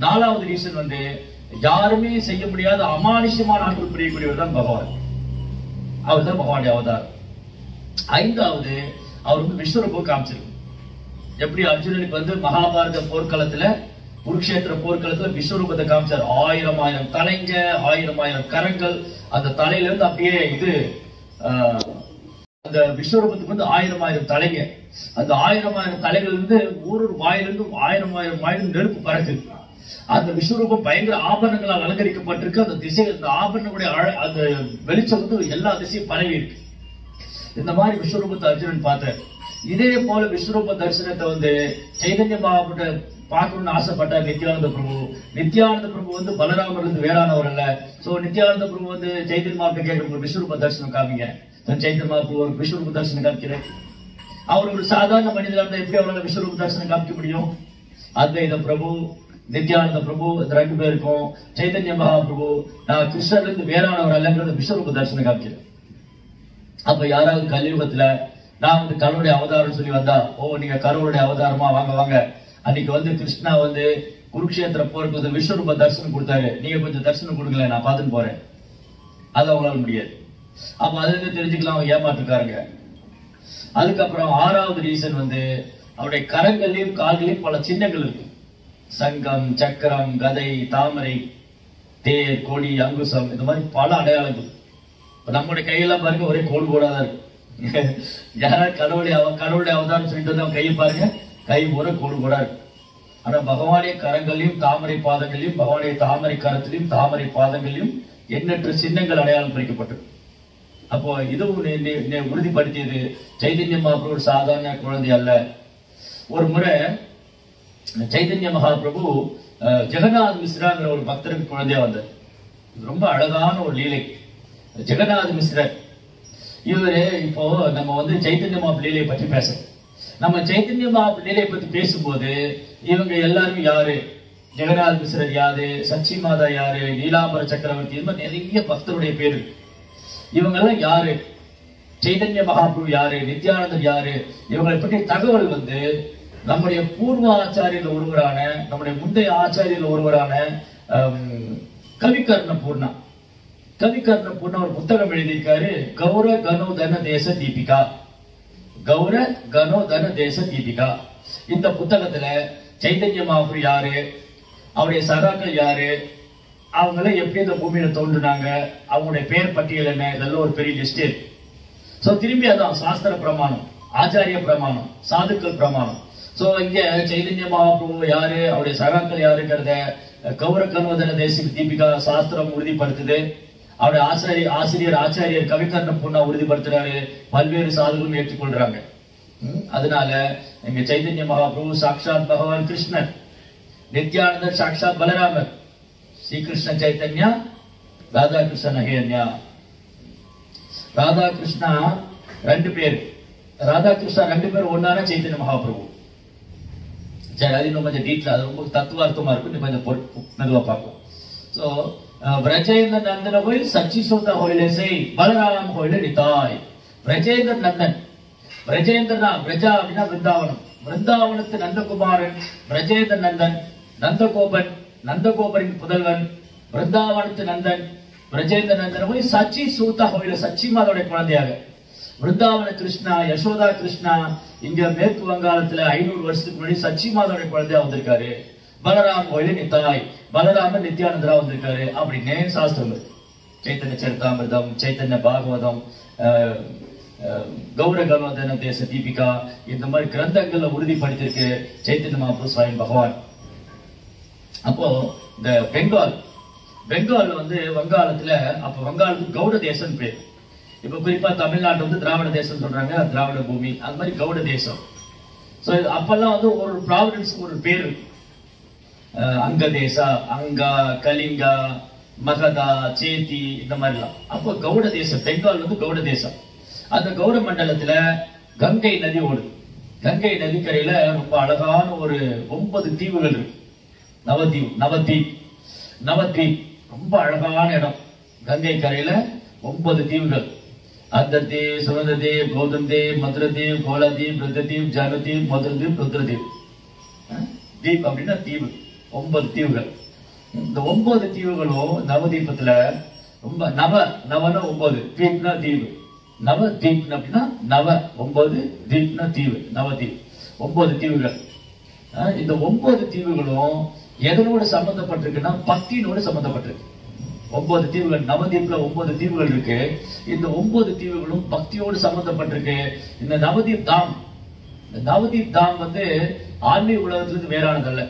4வது ரீசன் யாருமே செய்ய முடியாத அமானுஷ்யமான ஆற்றல் புரியக்கூடியவர் தான் பகவான். அவர் தான் பகவானுடைய அவதாரம். 5வது அவர் விஸ்வரூபம் காமிச்சிருக்கு. எப்படி அர்ஜுனனுக்கு மகாபாரத போர்க்களத்துல, குருக்ஷேத்திர போர்க்களத்துல விஸ்வரூபத்தை காமிச்சார். 1000 தலைங்க, 1000 கரங்கள். அந்த தலையில இருந்து அப்படியே அந்த விஸ்வரூபத்துக்கு 1000 தலைங்க. அந்த 1000 தலைகள் இருந்து ஒரு வாயிலிருந்து 1000 வாயிலிருந்து நெருப்பு பறக்குது. அந்த விஸ்வரூபம் பயங்கர ஆபரணங்களால் அலங்கரிக்கப்பட்டிருக்கு. அந்த திசை, அந்த ஆபரணங்களுடைய அந்த வெளிச்சம் எல்லா திசையும் பரவி இருக்கு. இந்த மாதிரி விஸ்வரூபத்தை அர்ஜுனன் பார்த்தார். இதே போல விஸ்வரூப தரிசனத்தை சைதன்ய மகாபிரபு பார்க்கணும்னு ஆசைப்பட்டார் நித்யானந்த பிரபு. நித்யானந்த பிரபு பலராமர் வேறானவர் அல்ல. சோ நித்யானந்த பிரபு சைதன்ய மகாபிரபு கேட்க விஸ்வரூப தரிசனம் காமிங்க. சைதன்ய மகாபிரபு ஒரு விஸ்வரூப தரிசனம் காமிக்கிறார். அவர் ஒரு சாதாரண மனிதனாக இருந்தா எப்படி அவரால் விஸ்வரூப தரிசனம் காமிக்க முடியும்? அத்வைத பிரபு, நித்யானந்த பிரபு இந்த 2 பேருக்கும் சைதன்ய மகாபிரபு நான் கிருஷ்ணர்ல இருந்து வேறானவர் அல்லங்கிறத விஸ்வரூப தரிசனம் காமிக்கிறேன். அப்ப யாராவது கலியுகத்துல நான் வந்து கடவுளுடைய அவதாரம் சொல்லி வந்தா, ஓ நீங்க கடவுளுடைய அவதாரமா, வாங்க வாங்க, அன்னைக்கு வந்து கிருஷ்ணா வந்து குருக்ஷேத்திர போருக்கு வந்து விஸ்வரூப தரிசனம் கொடுத்தாரு, நீங்க கொஞ்சம் தரிசனம் கொடுக்கல, நான் பார்த்துட்டு போறேன், அது அவங்களால முடியாது. அப்ப அதுல இருந்து தெரிஞ்சுக்கலாம் அவங்க ஏமாற்றுக்காருங்க. அதுக்கப்புறம் 6வது ரீசன் வந்து அவருடைய கரங்களையும் கால்களையும் பல சின்னங்கள் இருக்கு. சங்கம், சக்கரம், கதை, தாமரை, தேர், கொடி, அங்குசம், இந்த மாதிரி பல அடையாளங்கள். இப்ப நம்முடைய கையெல்லாம் பாருங்க ஒரே கோடு கோடா தான் இருக்கு. யாராவது கடவுளுடைய அவதாரம் சொல்லிட்டு வந்து கையை பாருங்க, கை ஒரு கோடு கோடா இருக்கு. ஆனா பகவானுடைய கரங்களையும் தாமரை பாதங்களையும் பகவானுடைய தாமரை கரத்திலையும் தாமரை பாதங்களையும் எண்ணற்ற சின்னங்கள் அடையாளம் பிரிக்கப்பட்டது. அப்போ இதுவும் உறுதிப்படுத்தியது சைதன்ய மகாபிரபு சாதாரண குழந்தை அல்ல. ஒரு முறை சைதன்ய மகாபிரபு ஜெகநாத் மிஸ்ராங்கிற ஒரு பக்தருக்கு குழந்தையா வந்தார். ரொம்ப அழகான ஒரு லீலை. ஜெகநாத் மிஸ்ரர் இவரு இப்போ நம்ம வந்து சைதன்ய மகாபிரபு லீலையை பற்றி பேசுறோம். நம்ம சைதன்ய மகாபிரபு லீலையை பற்றி பேசும்போது இவங்க எல்லாரும் யாரு, ஜெகநாத் மிஸ்ரர் யாரு, சச்சி மாதா யாரு, நீலாம்பர சக்கரவர்த்தி, இது மாதிரி நிறைய பக்தருடைய பேரு. இவங்க எல்லாம் யாரு, சைதன்ய மகாபிரபு யாரு, நித்யானந்தர் யாரு, இவங்களை பற்றிய தகவல் வந்து நம்முடைய பூர்வ ஆச்சாரியர்கள் ஒருவரான, நம்முடைய முந்தைய ஆச்சாரியர்கள் ஒருவரான கவிகர்ண பூர்ணா ஒரு புத்தகம் எழுதியிருக்காரு, கௌர கனோதன தேச தீபிகா. கௌர கனோதன தேச தீபிகா. இந்த புத்தகத்துல சைதன்ய மகாபிரபு யாரு, அவருடைய சகாக்கள் யாரு, அவங்கள எப்படி இந்த பூமியில தோன்றுனாங்க, அவங்களுடைய பெயர் பட்டியல் என்ன, இதெல்லாம் ஒரு பெரிய லிஸ்ட் இருக்கு. சோ திரும்பி அதான் சாஸ்திர பிரமாணம், ஆச்சாரிய பிரமாணம், சாதுக்கள் பிரமாணம். சோ இங்க சைதன்ய மகாபிரபு யாரு, அவருடைய சகாக்கள் யாருங்கிறத கௌர கனோதன தேசிக தீபிகா சாஸ்திரம் உறுதிப்படுத்துது. அவருடைய ஆச்சாரியர் கவிகர்ண பூர்ணா உறுதிப்படுத்துறாரு, பல்வேறு சாதுகளும் ஏற்றுக்கொள்றாங்க. அதனால இங்க சைதன்ய மகாபிரபு சாட்சாத் பகவான் கிருஷ்ணன், நித்யானந்தர் சாட்சாத் பலராமர், ஸ்ரீகிருஷ்ண சைத்தன்யா, ராதா கிருஷ்ணன் அகேன்யா. ராதா கிருஷ்ணா 2 பேர், ராதா கிருஷ்ணா 2 பேர் ஒன்னான சைத்தன்ய மகாபிரபு. சரி, அது இன்னும் கொஞ்சம் டீட்டெயில், அது ரொம்ப தத்துவார்த்தமா இருக்கும், இன்னும் கொஞ்சம் மெதுவா பார்ப்போம். சோ பிரஜேந்திர நந்தன கோயில் சச்சி சோதா கோயிலே செய், பலராம் கோயில நிதாய். பிரஜேந்திர நந்தன், பிரஜேந்திரனா பிரஜா அப்படின்னா விருந்தாவனம், விருந்தாவனத்து நந்தகுமாரன் பிரஜேந்திர நந்தன், நந்தகோபரின் புதல்வன், விருந்தாவனத்து நந்தன் பிரஜேந்திர நந்தன் போய் சச்சி சூதா கோயில, சச்சி மாதோடைய குழந்தையாக விருந்தாவன கிருஷ்ணா, யசோதா கிருஷ்ணா இங்க மேற்கு வங்காளத்துல 500 வருஷத்துக்கு முன்னாடி சச்சி மாதோடைய குழந்தையா வந்திருக்காரு. பலராம் கோயில நித்தாய், பலராம நித்யானந்தரா வந்திருக்காரு அப்படின்னு சாஸ்திரங்கள். சைத்தன்ய சரிதாமிர்தம், சைத்தன்ய பாகவதம், கௌர கனோதன தேச தீபிகா, இந்த மாதிரி கிரந்தங்கள்ல உறுதிப்படுத்திருக்கு சைத்தன்ய மகாபிரபு ஸ்வயம் பகவான். அப்போ இந்த பெங்கால் வந்து வங்காளத்துல, அப்ப வங்காளத்துக்கு கௌட தேசம் பேர். இப்ப குறிப்பா தமிழ்நாட்டு வந்து திராவிட தேசம் சொல்றாங்க, திராவிட பூமி, அது மாதிரி கௌட தேசம். சோ அப்பெல்லாம் வந்து ஒரு ப்ராவிடன்ஸ்க்கு ஒரு பேரு, அங்க தேசா, அங்கா, கலிங்கா, மகதா, சேத்தி, இந்த மாதிரிலாம். அப்போ கௌட தேசம், பெங்கால் வந்து கௌட தேசம். அந்த கௌட மண்டலத்துல கங்கை நதி ஓடுது. கங்கை நதிக்கரையில ரொம்ப அழகான ஒரு 9 தீவுகள் இருக்கு. நவதீப் ரொம்ப அழகான இடம். கங்கை கரையில 9 தீவுகள். அந்தர்தீப், சுரந்ததீப், கௌதம்தீப், மதுரதீப், கோலாதீப், ருத்ரதீப், ஜானதீப், மதுரதீப், ருத்ரதீப். தீப் அப்படின்னா தீவு, 9 தீவுகள். இந்த 9 தீவுகளும் நவதீபத்துல ரொம்ப நவன 9 தீப்னா தீவு, நவ தீப் அப்படின்னா 9 தீப்னா தீவு, நவதீப் 9 தீவுகள். இந்த 9 தீவுகளும் எதனோடு சம்பந்தப்பட்டிருக்குன்னா பக்தியினோடு சம்பந்தப்பட்டிருக்கு. 9 தீவுகள், நவதீப்ல 9 தீவுகள் இருக்கு. இந்த 9 தீவுகளும் பக்தியோடு சம்பந்தப்பட்டிருக்கு. இந்த நவதீப் தாம் வந்து ஆன்மீக உலகத்திலிருந்து வேறானதல்ல.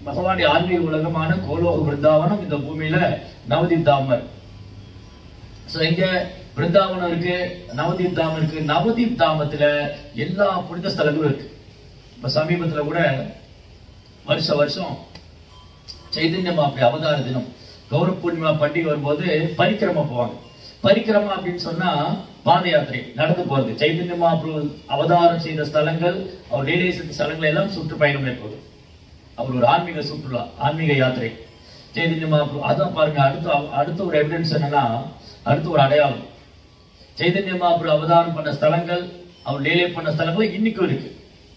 பகவானுடைய ஆன்மீக உலகமான கோலோக பிருந்தாவனம் இந்த பூமியில நவதீப் தாமர். இங்க பிருந்தாவனம் இருக்கு, நவதீப் தாம் இருக்கு. நவதீப் தாமத்துல எல்லா புனித ஸ்தலங்களும் இருக்கு. இப்ப சமீபத்துல கூட வருஷம் சைதன்ய மகாபிரபு அவதார தினம், கௌர பூர்ணிமா பண்டிகை வரும்போது பரிக்கிரமா போவாங்க. பரிக்கிரமா அப்படின்னு சொன்னா பாத யாத்திரை, நடந்து போறது. சைதன்ய மகாபிரபு அவதாரம் செய்த ஸ்தலங்கள், அவர் லீலை செய்த ஸ்தலங்கள் எல்லாம் சுற்றுப்பயணம் மேற்கொள்வது. அவர் ஒரு ஆன்மீக சுற்றுலா, ஆன்மீக யாத்திரை. சைதன்ய மகாபிரபு அதான் பாருங்க. அடுத்த ஒரு எவிடன்ஸ் என்னன்னா, அடுத்த ஒரு அடையாளம், சைதன்ய மகாபிரபு அவதாரம் பண்ண ஸ்தலங்கள், அவர் லீலை பண்ண ஸ்தலங்கள் இன்னைக்கும் இருக்கு.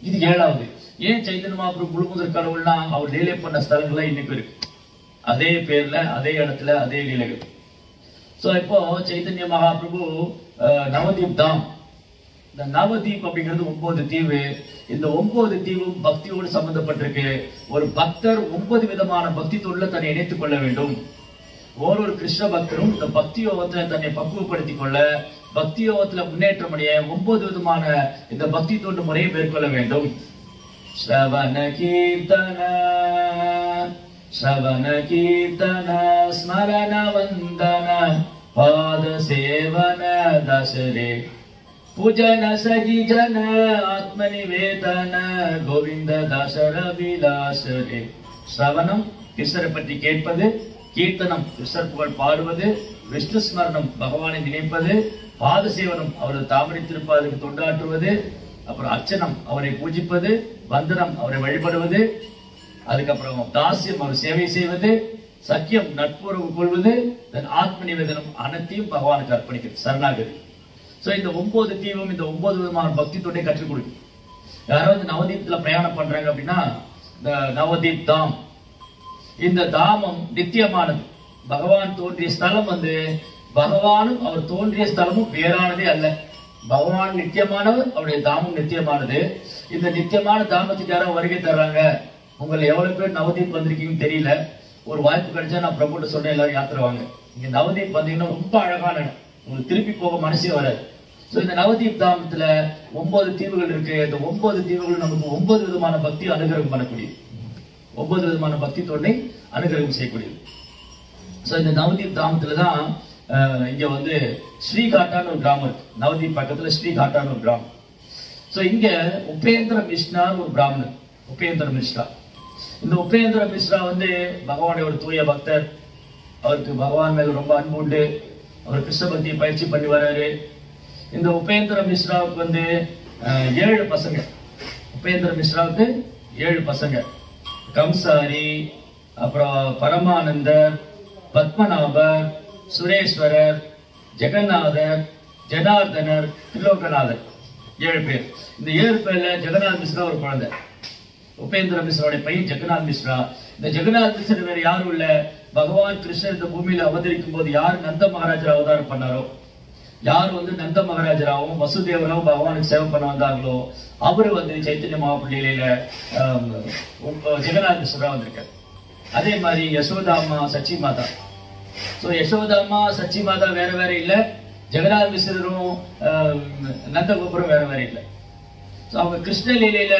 இது 7வது. ஏன் சைதன்ய மகாபிரபு முழுமுதற் கடவுள்னா அவர் லீலை பண்ண ஸ்தலங்கள்லாம் இன்னைக்கும் இருக்கு. அதே பேர்ல, அதே இடத்துல, அதே லீலைகள். சோ இப்போ சைதன்ய மகாபிரபு நவதீப் தாம், இந்த நவதீப் அப்படிங்கிறது 9 தீவு. இந்த 9 தீவும் பக்தியோடு சம்பந்தப்பட்டிருக்கு. ஒரு பக்தர் 9 விதமான பக்தி தொழில தன்னை இணைத்துக் கொள்ள வேண்டும். ஒரு கிருஷ்ண பக்தரும் இந்த பக்தி யோகத்துல தன்னை பக்குவப்படுத்திக் கொள்ள, பக்தி யோகத்துல முன்னேற்றம் அடைய 9 விதமான இந்த பக்தி தொண்டு முறையை மேற்கொள்ள வேண்டும். ஸ்ரவண கீர்த்தன ஸ்ரவண கீர்த்தன ஸ்மரண வந்தன பாத சேவன தசரே பூஜன சகி ஜன ஆத்ம நிவேதன கோவிந்த தசர விலாசரே. ஸ்ரவணம் கிருஷ்ணரை பற்றி கேட்பது, கீர்த்தனம் கிருஷ்ணர் புகழ் பாடுவது, விஷ்ணு ஸ்மரணம் பகவானை நினைப்பது, பாத சேவனம் அவரது தாமரை திருப்பாதற்கு தொண்டாற்றுவது, அப்புறம் அர்ச்சனம் அவரை பூஜிப்பது, வந்தனம் அவரை வழிபடுவது, அதுக்கப்புறம் தாசியம் அவர் சேவை செய்வது, சக்கியம் நட்புறவு கொள்வது, ஆத்ம நிவேதனம் அனைத்தையும் பகவானுக்கு அர்ப்பணிக்கிறது, சரணாகதி. சோ இந்த 9 தீவும் இந்த 9 விதமான பக்தி தொண்டை கற்றுக் கொடுக்கும். யாராவது நவதீப்ல பிரயாணம் பண்றாங்க அப்படின்னா, இந்த நவதீப் தாம், இந்த தாமம் நித்தியமானது. பகவான் தோன்றிய ஸ்தலம் பகவானும் அவர் தோன்றிய ஸ்தலமும் வேறானதே அல்ல. பகவான் நித்தியமானவர், அவருடைய தாமம் நித்தியமானது. இந்த நித்தியமான தாமத்துக்கு யாரும் வருகை தர்றாங்க. உங்களை எவ்வளவு பேர் நவதீப் வந்திருக்கீங்கன்னு தெரியல. ஒரு வாய்ப்பு கிடைச்சா நான் பிரபுட்ட சொல்றேன், எல்லாரும் யாத்திரை வாங்க. இங்க நவதீப் வந்தீங்கன்னா ரொம்ப அழகான இடம், உங்களுக்கு திருப்பி போக மனசே வராது. சோ இந்த நவதீப் தாமத்துல 9 தீவுகள் இருக்கு. இந்த 9 தீவுகள் நமக்கு 9 விதமான பக்தி அனுகிரகம் பண்ணக்கூடியது, 9 விதமான பக்தி தொண்டை அனுகிரகம் செய்யக்கூடியது. சோ இந்த நவதீப் தாமத்துலதான் இங்க ஸ்ரீகாட்டான்னு ஒரு கிராமம் இருக்கு. நவதீப் பக்கத்துல ஸ்ரீகாட்டான்னு ஒரு கிராமம். சோ இங்க உபேந்திர மிஸ்ரா ஒரு பிராமணர், உபேந்திர மிஸ்ரா. இந்த உபேந்திர மிஸ்ரா பகவானுடைய ஒரு தூய பக்தர். அவருக்கு பகவான் மேல ரொம்ப அன்பு உண்டு. அவர் கிருஷ்ண பக்தியை பயிற்சி பண்ணி வர்றாரு. இந்த உபேந்திர மிஸ்ராவுக்கு 7 பசங்க. உபேந்திர மிஸ்ராவுக்கு 7 பசங்க. கம்சாரி, அப்புறம் பரமானந்தர், பத்மநாபர், சுரேஸ்வரர், ஜெகநாதர், ஜனார்தனர், திலோகநாதர், 7 பேர். இந்த 7 பேர்ல ஜெகநாத் மிஸ்ரா ஒரு குழந்தை. உபேந்திர மிஸ்ராவுடைய பையன் ஜெகநாத் மிஸ்ரா. இந்த ஜெகநாத் மிஸ்ரா வேற யாரும் இல்ல, பகவான் கிருஷ்ணர் இந்த பூமியில அவதரிக்கும் போது யார் நந்த மகாராஜர் அவதாரம் பண்ணாரோ, யார் நந்த மகாராஜராகவும் வசுதேவராகவும் பகவானுக்கு சேவை பண்ண வந்தாங்களோ, அவரு சைத்தன்ய மகாபுரியில ஜெகநாத் மிஸ்ரா வந்திருக்காரு. அதே மாதிரி யசோதாமா, சச்சி மாதா. சோ யசோதாமா, சச்சி மாதா வேற வேற இல்ல, ஜெகநாத் மிஸ்ரரும் நந்தகோபுரம் வேற வேற இல்லை. அவங்க கிருஷ்ண லீலையில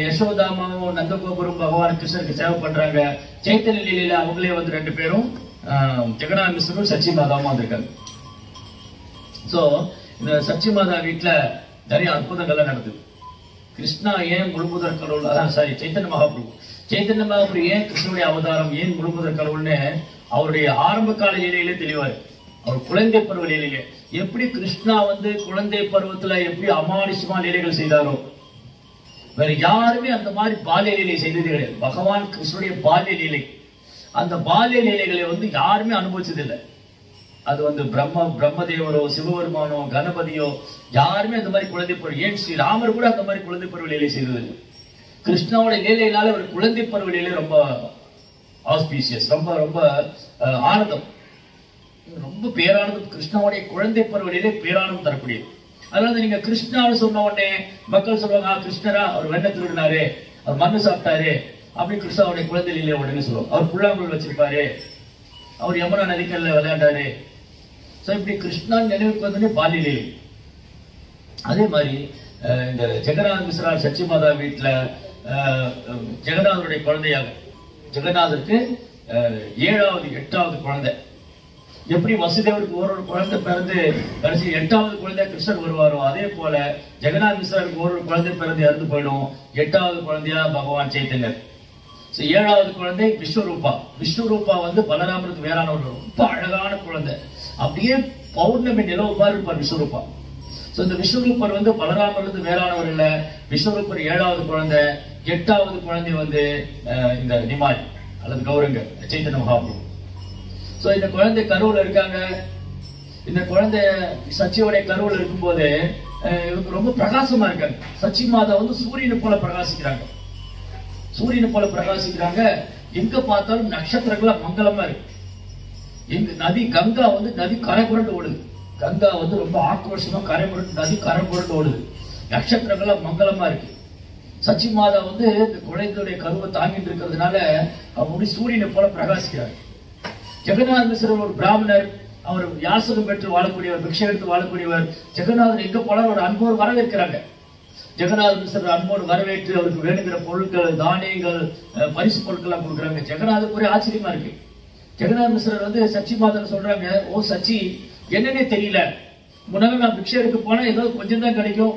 யசோதாமாவும் நந்தகோபுரம் பகவான் கிருஷ்ணருக்கு சேவை பண்றாங்க. சைத்தன்ய லீலையில அவங்களே 2 பேரும் ஜெகநாத் மிஸ்ரரும் சச்சி மாதாவும் வந்திருக்காங்க. சோ இந்த சச்சி மாதா வீட்டுல நிறைய அற்புதங்கள்லாம் நடக்குது. கிருஷ்ணா ஏன் முழுமுதற் கடவுள், அதான் சாரி சைத்தன்ய மகாபிரபு ஏன் கிருஷ்ணனுடைய அவதாரம், ஏன் முழுமுதற் கடவுள்னு அவருடைய ஆரம்ப கால லீலையிலே தெளிவாரு. அவர் குழந்தை பருவ லீலையிலே எப்படி கிருஷ்ணா குழந்தை பருவத்துல எப்படி அமானுஷமா லீலைகள் செய்தாரோ, வேற யாருமே அந்த மாதிரி பால்ய லீலை செய்தது கிடையாது. பகவான் கிருஷ்ணனுடைய பால்ய லீலை, அந்த பால்ய லீலைகளை யாருமே அனுபவிச்சதில்லை. அது பிரம்மதேவரோ, சிவபெருமானோ, கணபதியோ யாருமே அந்த மாதிரி குழந்தை பருவ, ஏன் ஸ்ரீராமர் கூட அந்த மாதிரி குழந்தை பருவ லீலை செய்ததில்லை. கிருஷ்ணாவோட லீலையினால ஒரு குழந்தை பருவ லீலை ரொம்ப ஆஸ்பீசியஸ், ரொம்ப ரொம்ப ஆனந்தம், ரொம்ப பேரானந்தம். கிருஷ்ணாவுடைய குழந்தை பருவலிலே பேரானந்தம் தரக்கூடியது. அதனால நீங்க கிருஷ்ணான்னு சொன்ன உடனே மக்கள் சொல்லுவாங்க, கிருஷ்ணரா அவர் வெண்ண திருடினாரு, அவர் மண்ணு சாப்பிட்டாரு, அப்படி கிருஷ்ணாவுடைய குழந்தை லீலை உடனே சொல்லுவாங்க. அவர் புல்லாங்குழல் வச்சிருப்பாரு, அவர் யமுனா நதிக்கல்ல விளையாண்டாரு. சோ இப்படி கிருஷ்ணா நினைவுக்கு வந்தோடனே பால்ய லீலை. அதே மாதிரி இந்த ஜெகநாத் மிஸ்ரா சச்சி மாதா வீட்டுல ஜெகநாதருடைய குழந்தையாக, ஜெகநாதருக்கு 7வது 8வது குழந்தை. எப்படி வசுதேவருக்கு ஒரு குழந்தை பிறந்து கடைசி 8வது குழந்தை கிருஷ்ணர் வருவாரோ, அதே போல ஜெகநாத் மிஸ்ராவுக்கு ஒரு குழந்தை பிறந்து இறந்து போயிடும். 8வது குழந்தையா பகவான் சைத்தன்யர். 7வது குழந்தை விஸ்வரூபா. விஸ்வரூபா பலராமருக்கு வேறான ஒரு ரொம்ப அழகான குழந்தை, அப்படியே பௌர்ணமி நிலவு மாதிரி இருப்பார் விஸ்வரூபா. இந்த விஸ்வரூபர் பலராமர் வேறானவர் இல்ல, விஸ்வரூபர் 7வது குழந்தை. 8வது குழந்தை வந்து இந்த நிமாய் அல்லது கௌரங்க சைத்தன்ய மகாபிரபு. சோ இந்த குழந்தை கருவுல இருக்காங்க. இந்த குழந்தை சச்சியோடைய கருவுல இருக்கும்போது இவங்க ரொம்ப பிரகாசமா இருக்காங்க. சச்சி மாதா வந்து சூரியனை போல பிரகாசிக்கிறாங்க. சூரியனை போல பிரகாசிக்கிறாங்க. எங்க பார்த்தாலும் நட்சத்திரங்களா மங்களமா இருக்கு. எங்க நதி கங்கா வந்து நதி கரை புரண்டு ஓடுது. கங்கா வந்து ரொம்ப ஆக்ரோஷமா கரை புரண்டு நதி கரை புரண்டு ஓடுது. நட்சத்திரங்களா மங்களமா இருக்கு. சச்சி மாதா வந்து இந்த குழந்தையுடைய கருவை தாங்கிட்டு இருக்கிறதுனால அவங்க சூரியனை போல பிரகாசிக்கிறார். ஜெகநாத மிஸ்ரர் ஒரு பிராமணர், அவர் யாசகம் பெற்று வாழக்கூடியவர், பிக்ஷை எடுத்து வாழக்கூடியவர். ஜெகநாதர் எங்க போல ஒரு அன்போடு வரவேற்கிறாங்க. ஜெகநாத மிஸ்ரர் அன்போடு வரவேற்று அவருக்கு வேணுங்கிற பொருட்கள், தானியங்கள், பரிசு பொருட்கள் எல்லாம் கொடுக்குறாங்க. ஜெகநாதருக்கு ஒரே ஆச்சரியமா இருக்கு. ஜெகநாத மிஸ்ரர் வந்து சச்சி மாதா சொல்றாங்க, ஓ சச்சி, என்னன்னே தெரியல. முன்னாடி நான் பிக்ஷை எடுக்க போனா ஏதோ கொஞ்சம் தான் கிடைக்கும்,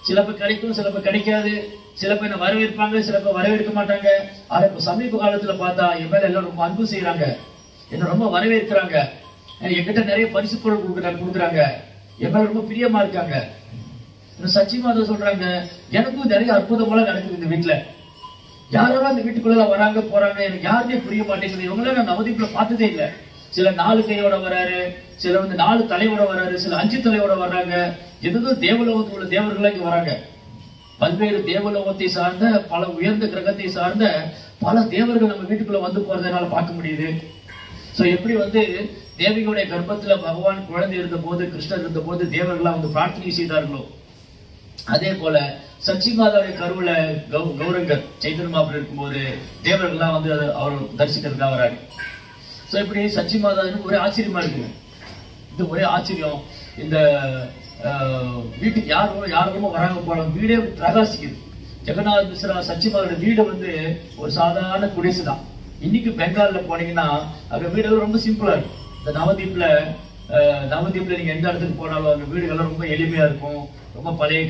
சில பேர் கிடைக்கும், சில பேர் கிடைக்காது, சில பேர் என்ன வரவேற்பாங்க, சில பேர் வரவேற்க மாட்டாங்க. ஆனா இப்ப சமீப காலத்துல பார்த்தா என் மேல எல்லாம் ரொம்ப அன்பு செய்யறாங்க, என்ன ரொம்ப வரவேற்கிறாங்க, என்கிட்ட நிறைய பரிசு பொருள் கொடுக்குறாங்க, என் மேல ரொம்ப பிரியமா இருக்காங்க. சச்சி மாதா சொல்றாங்க, எனக்கும் நிறைய அற்புதமெல்லாம் நடக்குது இந்த வீட்டுல. யாரெல்லாம் இந்த வீட்டுக்குள்ள வராங்க போறாங்க, எனக்கு யாருமே புரிய மாட்டேங்குது. இவங்கள நான் நவதீப்ல பார்த்ததே இல்லை. சில 4 கையோட வராரு, சில வந்து 4 தலையோட வராரு, சில 5 தலையோட வர்றாங்க. எதுவும் தேவலோகத்தில் உள்ள தேவர்களா இங்க வராங்க. பல்வேறு தேவலோகத்தை சார்ந்த பல உயர்ந்த கிரகத்தை சார்ந்த பல தேவர்கள் நம்ம வீட்டுக்குள்ள வந்து போறதுனால பார்க்க முடியுது. சோ எப்படி வந்து தேவிகளுடைய கர்ப்பத்துல பகவான் குழந்தை இருந்த போது, கிருஷ்ணர் இருந்த போது தேவர்களா வந்து பிரார்த்தனை செய்தார்களோ, அதே போல சச்சி மாதாவுடைய கருவுல கௌரங்கர் சைத்தன்ய மகாபிரபு இருக்கும்போது தேவர்கள்லாம் வந்து அவர் தரிசிக்கிறதுக்காக வராங்க. சோ இப்படி சச்சி மாதா ஒரே ஆச்சரியமா இருக்கு. இது ஒரே ஆச்சரியம். இந்த வீட்டுக்கு யாரும் வராங்க போறாங்க, வீடே பிரகாசிக்குது. ஜெகநாத மிஸ்ரா சச்சி மாதாவுடைய வீடு வந்து ஒரு சாதாரண குடிசை தான். இன்னைக்கு பெங்கால்ல போனீங்கன்னா அங்க வீடெல்லாம் ரொம்ப சிம்பிளா இருக்கும். இந்த நவதீப்ல நீங்க எந்த இடத்துக்கு போனாலும் அந்த வீடுகள்லாம் ரொம்ப எளிமையா இருக்கும். ரொம்ப பழைய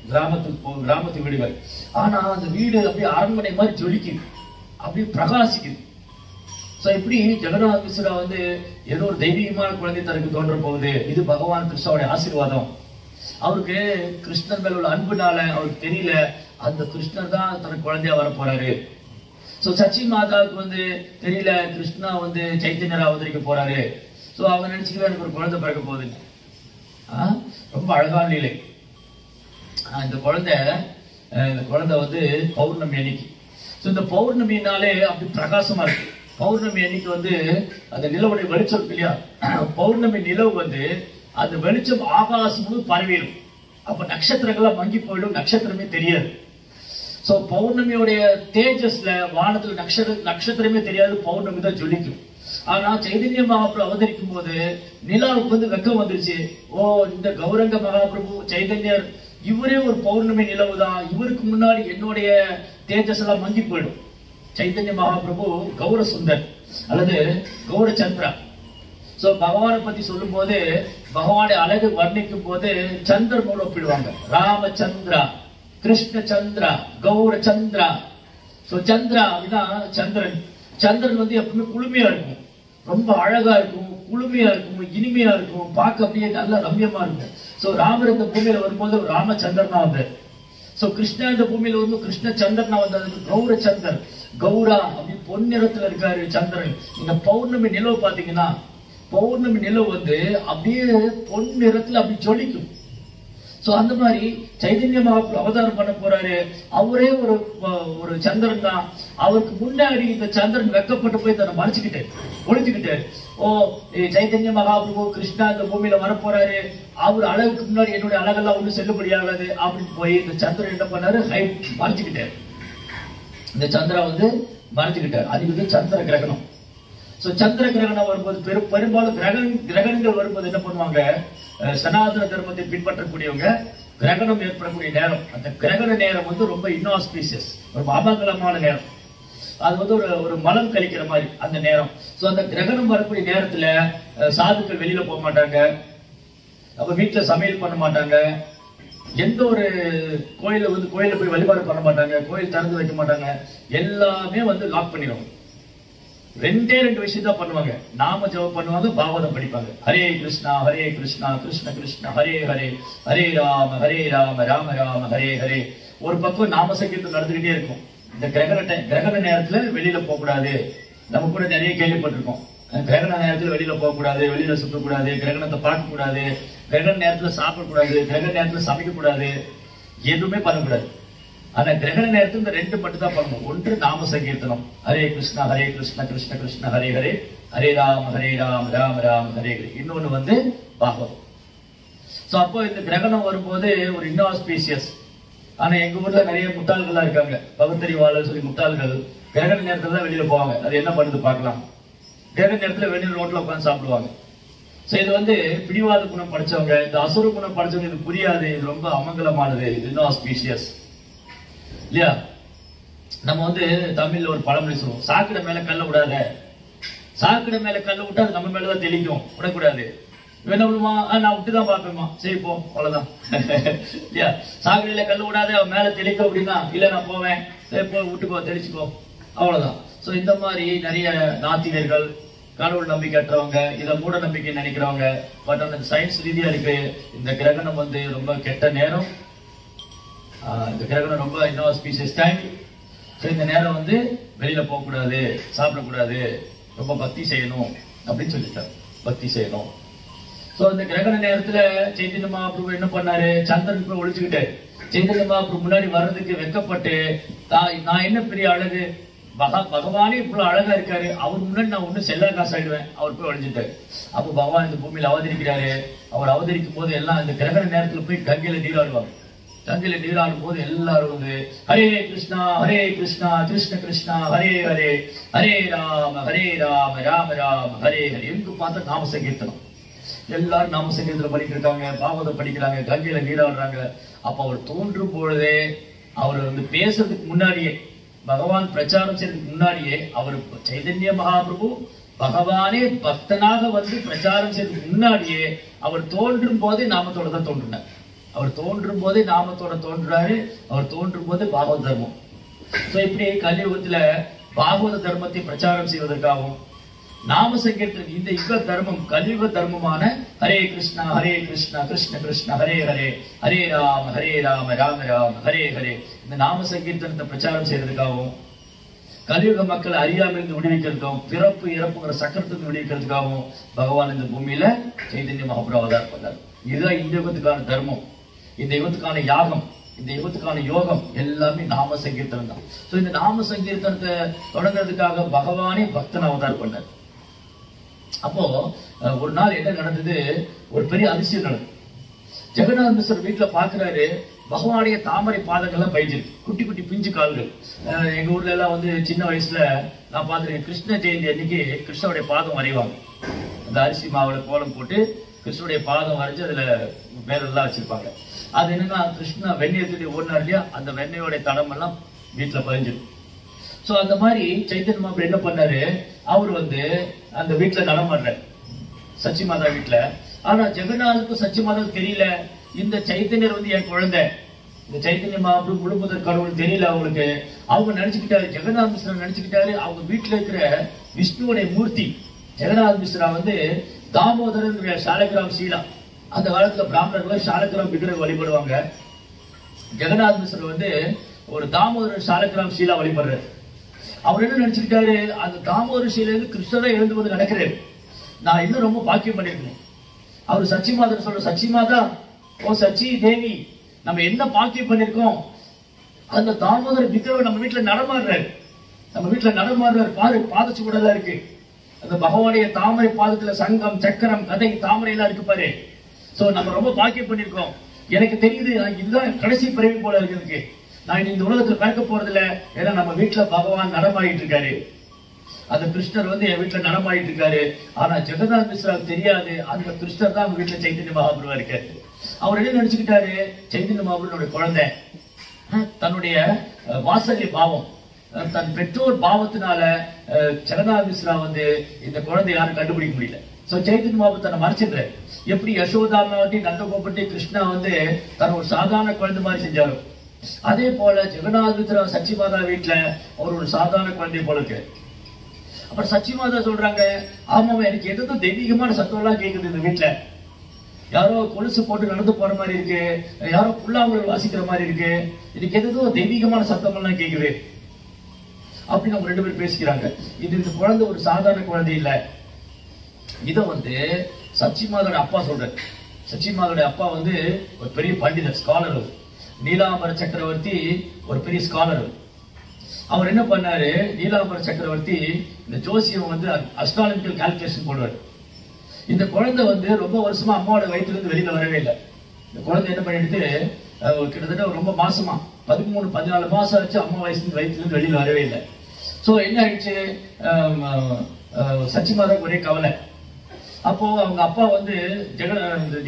கிராமத்து வீடுகள். ஆனா அந்த வீடு அப்படியே அரண்மனை மாதிரி ஜொலிக்குது, அப்படியே பிரகாசிக்குது. சோ இப்படி ஜெகநாத மிஸ்ரா வந்து ஏதோ ஒரு தெய்வீகமான குழந்தை தனக்கு தோன்ற போகுது. இது பகவான் கிருஷ்ணாவுடைய ஆசீர்வாதம். அவருக்கு கிருஷ்ணர் மேல உள்ள அன்புனால அவருக்கு தெரியல, அந்த கிருஷ்ணர் தான் தனக்கு குழந்தையா வர போறாரு. சோ சச்சி மாதாவுக்கு வந்து தெரியல, கிருஷ்ணா வந்து சைத்தன்யரா அவதரிக்க போறாரு. சோ அவங்க நினைச்சுக்கவே எனக்கு ஒரு குழந்தை பிறக்க போகுது. ரொம்ப அழகான நிலை. இந்த குழந்தை வந்து பௌர்ணமி அன்னைக்கு. சோ இந்த பௌர்ணமினாலே அப்படி பிரகாசமா இருக்கு. பௌர்ணமி அன்னைக்கு வந்து அந்த நிலவுடைய வெளிச்சம் இருக்கு இல்லையா, பௌர்ணமி நிலவு வந்து அந்த வெளிச்சம் ஆகாசமும் பரவிடும். அப்ப நட்சத்திரங்கள்லாம் மங்கி போயிடும், நட்சத்திரமே தெரியாது. சோ பௌர்ணமியோடைய தேஜஸ்ல வானத்துல நட்சத்திரமே தெரியாது, பௌர்ணமி தான் ஜொலிக்கும். ஆனா சைதன்ய மகாபிரபு அவதரிக்கும் போது நிலாவுக்கு வந்து வெக்கம் வந்துருச்சு. ஓ, இந்த கௌரங்க மகாபிரபு சைதன்யர் இவரே ஒரு பௌர்ணமி நிலவு தான், இவருக்கு முன்னாடி என்னுடைய தேஜஸ் எல்லாம் மங்கி போயிடும். சைதன்ய மகாபிரபு கௌர சுந்தர் அல்லது கௌர சந்திரா. சோ பகவானை பத்தி சொல்லும் போது பகவானுடைய அழகு வர்ணிக்கும் போது சந்திரனோட ஒப்பிடுவாங்க. ராமச்சந்திரா, கிருஷ்ண சந்திரா, கௌர சந்திரா. சோ சந்திரா அப்படின்னா சந்திரன். சந்திரன் வந்து எப்பவுமே குளுமையா இருக்கும், ரொம்ப அழகா இருக்கும், குளுமையா இருக்கும், இனிமையா இருக்கும், பார்க்க அப்படியே நல்ல ரம்யமா இருக்கும். சோ ராமர் இந்த பூமியில வரும்போது ராமச்சந்திரனா வந்தார். சோ கிருஷ்ணா இந்த பூமியில வரும்போது கிருஷ்ண சந்திரனா வந்தார். கௌர சந்திரன், கௌரா அப்படி பொன்னிறத்துல இருக்காரு சந்திரன். இந்த பௌர்ணமி நிலவு பாத்தீங்கன்னா, பௌர்ணமி நிலவு வந்து அப்படியே பொன்னிறத்துல அப்படி ஜொலிக்கும். சோ அந்த மாதிரி சைதன்ய மகாபிரபு அவதாரம் பண்ண போறாரு. அவரே ஒரு சந்திரன் தான். அவருக்கு முன்னாடி இந்த சந்திரன் வெக்கப்பட்டு போய் தன்னை மறைச்சுக்கிட்டாரு, ஒழிச்சுக்கிட்டாரு. ஓ, சைதன்ய மகாபிரபு கிருஷ்ணா இந்த பூமியில வர போறாரு, அவர் அழகுக்கு முன்னாடி என்னுடைய அழகெல்லாம் ஒண்ணு செல்லுபடியாகாது அப்படின்னு போய் இந்த சந்திரன் என்ன பண்ணாரு, மறைச்சுக்கிட்டாரு. இந்த சந்திரா வந்து மறைச்சுக்கிட்டாரு. அதுக்கு வந்து சந்திர கிரகணம். சோ சந்திர கிரகணம் வரும்போது பெரும்பாலும் கிரகணங்கள் வரும்போது என்ன பண்ணுவாங்க, சனாதன தர்மத்தை பின்பற்றக்கூடியவங்க கிரகணம் ஏற்படக்கூடிய நேரம், அந்த கிரகண நேரம் வந்து ரொம்ப இன்ஆஸ்பீசியஸ், ஒரு அமங்கலமான நேரம். அது வந்து ஒரு மலம் கழிக்கிற மாதிரி அந்த நேரம். சோ அந்த கிரகணம் வரக்கூடிய நேரத்துல சாதுக்கள் வெளியில போக மாட்டாங்க, அப்ப வீட்டுல சமையல் பண்ண மாட்டாங்க, எந்த ஒரு கோயில போய் வழிபாடு பண்ண மாட்டாங்க, கோயில் திறந்து வைக்க மாட்டாங்க, எல்லாமே வந்து லாக் பண்ணிடுவாங்க. 2 விஷயம் தான் பண்ணுவாங்க. நாம ஜெபம் பண்ணுவாங்க, பாகவதம் படிப்பாங்க. ஹரே கிருஷ்ணா கிருஷ்ண கிருஷ்ண ஹரே ஹரே, ஹரே ராம ராம ராம ஹரே ஹரே. ஒரு பக்கம் நாம சங்கீர்த்தனம் நடந்துகிட்டே இருக்கும். இந்த கிரகண நேரத்துல வெளியில போக கூடாது. நம்ம கூட நிறைய கேள்விப்பட்டிருக்கோம். கிரகண நேரத்துல வெளியில போக கூடாது, வெளியில சுற்றக்கூடாது, கிரகணத்தை பார்க்க கூடாது, கிரகண நேரத்துல சாப்பிடக்கூடாது, கிரகண நேரத்துல சமைக்க கூடாது, எதுவுமே பண்ணக்கூடாது. ஆனா கிரகண நேரத்துல இந்த ரெண்டு மட்டும் தான் பண்ணணும். ஒன்று நாம சங்கீர்த்தனம், ஹரே கிருஷ்ணா கிருஷ்ண கிருஷ்ண ஹரே ஹரே, ஹரே ராம் ராம ராம ஹரே ஹரே. இன்னொன்னு வந்து பாகவதம். சோ அப்போ இந்த கிரகணம் வரும்போது ஒரு இன்ஆஸ்பீசியஸ். ஆனா எங்க ஊர்ல நிறைய முட்டாள்கள் இருக்காங்க, பகுத்தறிவாளர் சொல்லி முட்டாள்கள். கிரகண நேரத்துல தான் வெளியில போவாங்க. அது என்ன பண்ணுது பார்க்கலாம். கிரகண நேரத்துல வெளியில ரோட்ல உட்காந்து சாப்பிடுவாங்க. சோ இது வந்து பிடிவாத குணம் படிச்சவங்க, இந்த அசுர குணம் படிச்சவங்க இது புரியாது. இது ரொம்ப அமங்கலமானது, இன்ஆஸ்பீசியஸ் இல்லையா? நம்ம வந்து தமிழ்ல ஒரு பழமொழி சொல்லுவோம், சாக்கடை மேல கல்ல விடாத. சாக்கடை மேல கல்ல விட்டா அது நம்ம மேலதான் தெளிக்கும், விடக்கூடாது. என்ன பண்ணுமா, நான் விட்டுதான் பாப்பேமா, சரி போ, அவ்வளவுதான் இல்லையா? சாக்கடையில கல்லு விடாத, அவன் மேல தெளிக்கும் அப்படின்னா, இல்ல நான் போவேன், சரி போ, விட்டுக்கோ, தெளிச்சுக்கோ, அவ்வளவுதான். சோ இந்த மாதிரி நிறைய நாத்திகர்கள், கடவுள் நம்பிக்கையற்றவங்க, இதை மூட நம்பிக்கை நினைக்கிறவங்க. பட் அந்த சயின்ஸ் ரீதியா இருக்கு, இந்த கிரகணம் வந்து ரொம்ப கெட்ட நேரம். இந்த கிரகணம் ரொம்ப இன்ஆஸ்பீசியஸ் டைம். ஸோ இந்த நேரம் வந்து வெளியில போகக்கூடாது, சாப்பிடக்கூடாது, ரொம்ப பக்தி செய்யணும் அப்படின்னு சொல்லிட்டார். பக்தி செய்யணும். ஸோ இந்த கிரகண நேரத்துல சைத்தன்ய மகாபிரபு என்ன பண்ணாரு, சந்திரன் போய் ஒழிச்சுக்கிட்டாரு. சைத்தன்ய மகாபிரபு முன்னாடி வர்றதுக்கு வெக்கப்பட்டு, நான் என்ன பெரிய அழகு, பகவானே இவ்வளவு அழகா இருக்காரு, அவர் முன்னாடி நான் ஒண்ணு செல்லா காசு ஆயிடுவேன், அவர் போய் ஒழிஞ்சிட்டாரு. அப்போ பகவான் இந்த பூமியில அவதரிக்கிறாரு. அவர் அவதரிக்கும் போது எல்லாம் இந்த கிரகண நேரத்துல போய் கங்கையில நீராடுவாங்க. கங்கையில நீராடும் போது எல்லாரும் வந்து ஹரே கிருஷ்ணா கிருஷ்ண கிருஷ்ணா ஹரே ஹரே, ஹரே ராம ராம ராம ஹரே ஹரே. எங்க பார்த்தா நாம சங்கீர்த்தனம். எல்லாரும் நாம சங்கீர்த்தனம் படிக்கிட்டு இருக்காங்க, பாகவதம் படிக்கிறாங்க, கங்கையில நீராடுறாங்க. அப்ப அவர் தோன்றும் பொழுதே, அவர் வந்து பேசுறதுக்கு முன்னாடியே, பகவான் பிரச்சாரம் செய்யறதுக்கு முன்னாடியே, அவர் சைதன்ய மகாபிரபு பகவானே பக்தனாக வந்து பிரச்சாரம் செய்யறதுக்கு முன்னாடியே அவர் தோன்றும் போதே நாமத்தோட தான் தோன்றினார். அவர் தோன்றும் போதே நாமத்தோட தோன்றாரு. அவர் தோன்றும் போது பாகவத தர்மம். சோ இப்படி கலியுகத்துல பாகவத தர்மத்தை பிரச்சாரம் செய்வதற்காகவும் நாம சங்கீர்த்தனம், இந்த யுக தர்மம், கலியுக தர்மமான ஹரே கிருஷ்ணா கிருஷ்ண கிருஷ்ண ஹரே ஹரே, ஹரே ராம ராம ராம ஹரே ஹரே, இந்த நாம சங்கீர்த்தனத்தை பிரச்சாரம் செய்யறதுக்காகவும், கலியுக மக்கள் அறியாமையிலிருந்து விடுவிக்கிறதுக்காகவும், பிறப்பு இறப்புங்கிற சக்கரத்துக்கு விடுவிக்கிறதுக்காகவும் பகவான் இந்த பூமியில சைதன்ய மகாபிரபு அவதாரம் பண்ணார். இதுதான் இந்த யுகத்துக்கான தர்மம், இந்த யுகத்துக்கான யாகம், இந்த யுகத்துக்கான யோகம் எல்லாமே நாம சங்கீர்த்தனம் தான். சோ இந்த நாம சங்கீர்த்தனத்தை தொடங்குறதுக்காக பகவானே பக்தன் அவதாரம் பண்ணார். அப்போ ஒரு நாள் என்ன நடந்தது, ஒரு பெரிய அதிசயம் நடந்தது. ஜெகநாத மிஸ்ரர் வீட்டுல பாக்குறாரு, பகவானுடைய தாமரை பாதங்கள்லாம் பயிற்சிருக்கு, குட்டி குட்டி பிஞ்சு கால்கள். எங்க ஊர்ல எல்லாம் வந்து சின்ன வயசுல நான் பார்த்திருக்கேன், கிருஷ்ண ஜெயந்தி அன்னைக்கு கிருஷ்ணனுடைய பாதம் வரைவாங்க. அந்த அரிசி மாவுல கோலம் போட்டு கிருஷ்ணனுடைய பாதம் வரைஞ்சு அதுல மேலெல்லாம் வச்சிருப்பாங்க. அது என்னன்னா, கிருஷ்ணா வெண்ணெய் தூண்டி ஓடினார் இல்லையா, அந்த வெண்ணெயோட தடம் எல்லாம் வீட்டுல பதிஞ்சிடும். சோ அந்த மாதிரி சைத்தன்ய மகாபிரபு என்ன பண்ணாரு, அவர் வந்து அந்த வீட்டுல நடமாடுறாரு, சச்சி மாதா வீட்டுல. ஆனா ஜெகநாதனுக்கும் சச்சி மாதாவுக்கு தெரியல, இந்த சைத்தன்யர் வந்து என் குழந்தை, இந்த சைத்தன்ய மகாபிரபு முழுமுதற் கடவுள் தெரியல அவங்களுக்கு. அவங்க நினைச்சுக்கிட்டாரு, ஜெகநாத மிஸ்ரா நினைச்சுக்கிட்டாரு, அவங்க வீட்டுல இருக்கிற விஷ்ணுவுடைய மூர்த்தி ஜெகநாத மிஸ்ரா வந்து தாமோதரன் சாலகிராம் சீலா. அந்த காலத்துல பிராமணர்கள் சாலகிராம் விக்கிரகம் வழிபடுவாங்க. ஜெகநாத மிஸ்ரா வந்து ஒரு தாமோதரன் சாலகிராம் சீலா வழிபடுறாரு. அவர் என்ன நினைச்சுக்கிட்டாரு, அந்த தாமோதர சீல இருந்து கிருஷ்ணரா எழுந்து வந்து நடக்கிறாரு, நான் இன்னும் ரொம்ப பாக்கியம் பண்ணிருக்கணும். அவர் சச்சி மாதா சொல்ற, சச்சி மாதா, ஓ சச்சி தேவி, நம்ம என்ன பாக்கியம் பண்ணிருக்கோம், அந்த தாமோதர விக்கிரகம் நம்ம வீட்டுல நடமாடுறாரு, பாரு பாதச்சுவடெல்லாம் இருக்கு. அந்த பகவானுடைய தாமரை பாதத்துல சங்கம், சக்கரம், கதை, தாமரை எல்லாம் இருக்கு பாரு. சோ நம்ம ரொம்ப பாக்கியம் பண்ணிருக்கோம். எனக்கு தெரியுது, இதுதான் கடைசி பிறவி போல இருக்கு, நான் இந்த உலகத்துல பிறக்க போறது இல்ல. ஏன்னா நம்ம வீட்டுல பகவான் நடமாடிட்டு இருக்காரு, அந்த கிருஷ்ணர் வந்து என் வீட்டுல நடமாடிட்டு இருக்காரு. ஆனா ஜெகநாத மிஸ்ராவுக்கு தெரியாது, அந்த கிருஷ்ணர் தான் அவங்க வீட்டுல சைத்தன்ய மகாபிரபு இருக்காரு. அவர் என்ன நினைச்சுக்கிட்டாரு, சைத்தன்ய மகாபிரபுடைய குழந்தை, தன்னுடைய வாசல்ய பாவம், தன் பெற்றோர் பாவத்தினால ஜெகநாத மிஸ்ரா வந்து இந்த குழந்தை யாரும் கண்டுபிடிக்க முடியல. சோ சைத்தன்ய மகாபிரபு தன்னை மறைச்சிடுறாரு. எப்படி யசோதாமாவட்டி நந்தகோபட்டி கிருஷ்ணா வந்து தன் ஒரு சாதாரண குழந்தை மாதிரி செஞ்சாரு, அதே போல ஜெகநாத மிஸ்ரா சச்சி மாதா வீட்டுல அவர் ஒரு சாதாரண குழந்தை போல இருக்கு. அப்புறம் சச்சி மாதா சொல்றாங்க, ஆமாம் எனக்கு எதுவும் தெய்வீகமான சத்தம் எல்லாம் கேக்குது இந்த வீட்டுல, யாரோ கொலுசு போட்டு நடந்து போற மாதிரி இருக்கு, யாரோ புல்லாங்குழல் வாசிக்கிற மாதிரி இருக்கு, இதுக்கு எதோ தெய்வீகமான சத்தம் எல்லாம் கேக்குது அப்படின்னு அவங்க 2 பேரும் பேசிக்கிறாங்க. இது இந்த குழந்தை ஒரு சாதாரண குழந்தை இல்ல. இத சச்சிமாதோட அப்பா சொல்றாரு. சச்சிமாதோட அப்பா ஒரு பெரிய பண்டிதர், ஸ்காலர். நீலாம்பர சக்கரவர்த்தி ஒரு பெரிய ஸ்காலர். அவர் என்ன பண்ணாரு, நீலாம்பர சக்கரவர்த்தி இந்த ஜோசியம் அஸ்ட்ரானமிக்கல் கால்குலேஷன் போடுவார். இந்த குழந்தை ரொம்ப வருஷமா அம்மாவோட வயிற்றுல இருந்து வெளியில வரவே இல்லை. இந்த குழந்தை என்ன பண்ணிட்டு கிட்டத்தட்ட ரொம்ப மாசமா 13-14 மாசம் ஆச்சு அம்மா வயசுல வயிற்றுல இருந்து வெளியில வரவே இல்லை. சோ என்ன ஆயிடுச்சு, சச்சிமாதாவுக்கு ஒரே கவலை. அப்போ அவங்க அப்பா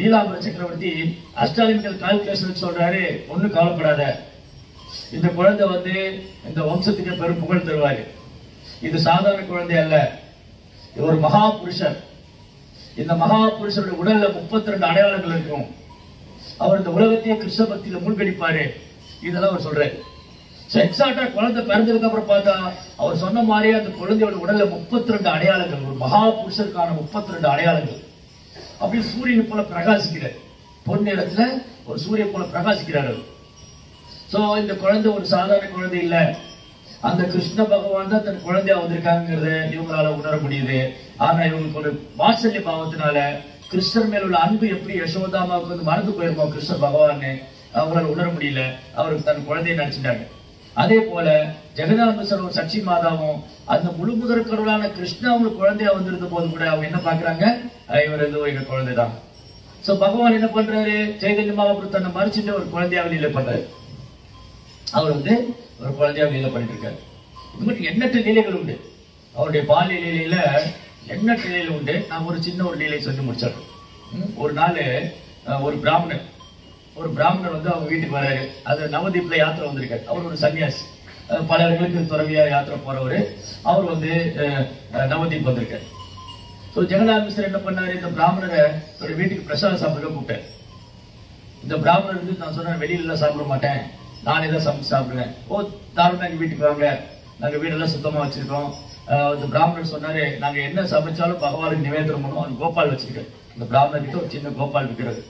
நீலாம்பர சக்கரவர்த்தி அஸ்ட்ரானமிக்கல் கால்குலேஷன் சொல்றாரு, ஒன்னும் கவலைப்படாத, இந்த குழந்தை இந்த வம்சத்துக்கு பெரும் புகழ் தருவாரு. இது சாதாரண குழந்தை அல்ல, இது ஒரு மகா புருஷர். இந்த மகா புருஷருடைய உடல்ல 32 அடையாளங்கள் இருக்கும். அவர் இந்த உலகத்தையே கிருஷ்ண பக்தியில மூழ்கடிப்பாரு. இதெல்லாம் அவர் சொல்றாரு. எக்ஸாக்டா குழந்தை பிறந்ததுக்கு அப்புறம் பார்த்தா அவர் சொன்ன மாதிரியே அந்த குழந்தையோட உடல்ல 32 அடையாளங்கள், ஒரு மகா புருஷருக்கான 32 அடையாளங்கள். அப்படி சூரியன் போல பிரகாசிக்கிறார். பொன்னிறத்துல ஒரு சூரியன் போல பிரகாசிக்கிறார். சோ இந்த குழந்தை ஒரு சாதாரண குழந்தை இல்ல, அந்த கிருஷ்ண பகவான் தான் தன் குழந்தையா வந்திருக்காங்கிறத இவங்களால உணர முடியுது. ஆனா இவங்களுக்கு ஒரு வாத்சல்ய பாவத்தினால கிருஷ்ணர் மேல உள்ள அன்பு எப்படி யசோதாமாவுக்கு மறந்து போயிருமோ கிருஷ்ண பகவான், அவங்களால உணர முடியல. அவருக்கு தன் குழந்தையை நினைச்சிட்டாங்க. அதே போல ஜெகநாதேஸ்வரர் சச்சி மாதாவும் அந்த முழு முதற் கடவுளான கிருஷ்ணாவுக்கு குழந்தையா வந்திருந்த போது கூட அவங்க என்ன பாக்குறாங்க, இவர் எங்க குழந்தைதான். சோ பகவான் என்ன பண்றாரு, சைதன்ய மகாபிரபு தன்னை மறைச்சிட்டு ஒரு குழந்தையா வெளியில பண்றாரு. அவர் ஒரு குழந்தையா வெளியில பண்ணிட்டு இருக்காரு. இது மட்டும் எண்ணற்ற லீலைகள் உண்டு. அவருடைய பாலிய லீலையில எண்ணற்ற லீலை உண்டு. நான் ஒரு சின்ன ஒரு லீலை சொல்லி முடிச்சிடுறேன். ஒரு நாள் ஒரு பிராமணர் அவங்க வீட்டுக்கு வராரு. அது நவதீப்ல யாத்திரை வந்திருக்காரு. அவர் ஒரு சன்னியாசி, பல இடங்களுக்கு துறவியா யாத்திரை போறவரு. அவர் நவதீப் வந்திருக்காரு. ஜெகநாத மிஸ்ரர் என்ன பண்ணாரு, இந்த பிராமணரை வீட்டுக்கு பிரசாதம் சாப்பிட கூப்பிட்டாரு. இந்த பிராமணர் நான் சொன்னேன், வெளியில எல்லாம் சாப்பிட மாட்டேன், நானே தான் சமைச்சு சாப்பிடுவேன். தாராளமா எங்க வீட்டுக்கு வாங்க, நாங்க வீடெல்லாம் சுத்தமா வச்சிருக்கோம். இந்த பிராமணர் சொன்னாரு, நாங்க என்ன சமைச்சாலும் பகவானுக்கு நிவேதனம் பண்ணுவோம். அந்த கோபால் வச்சிருக்காரு. இந்த பிராமணர் கிட்ட ஒரு சின்ன கோபால் விற்கிறது.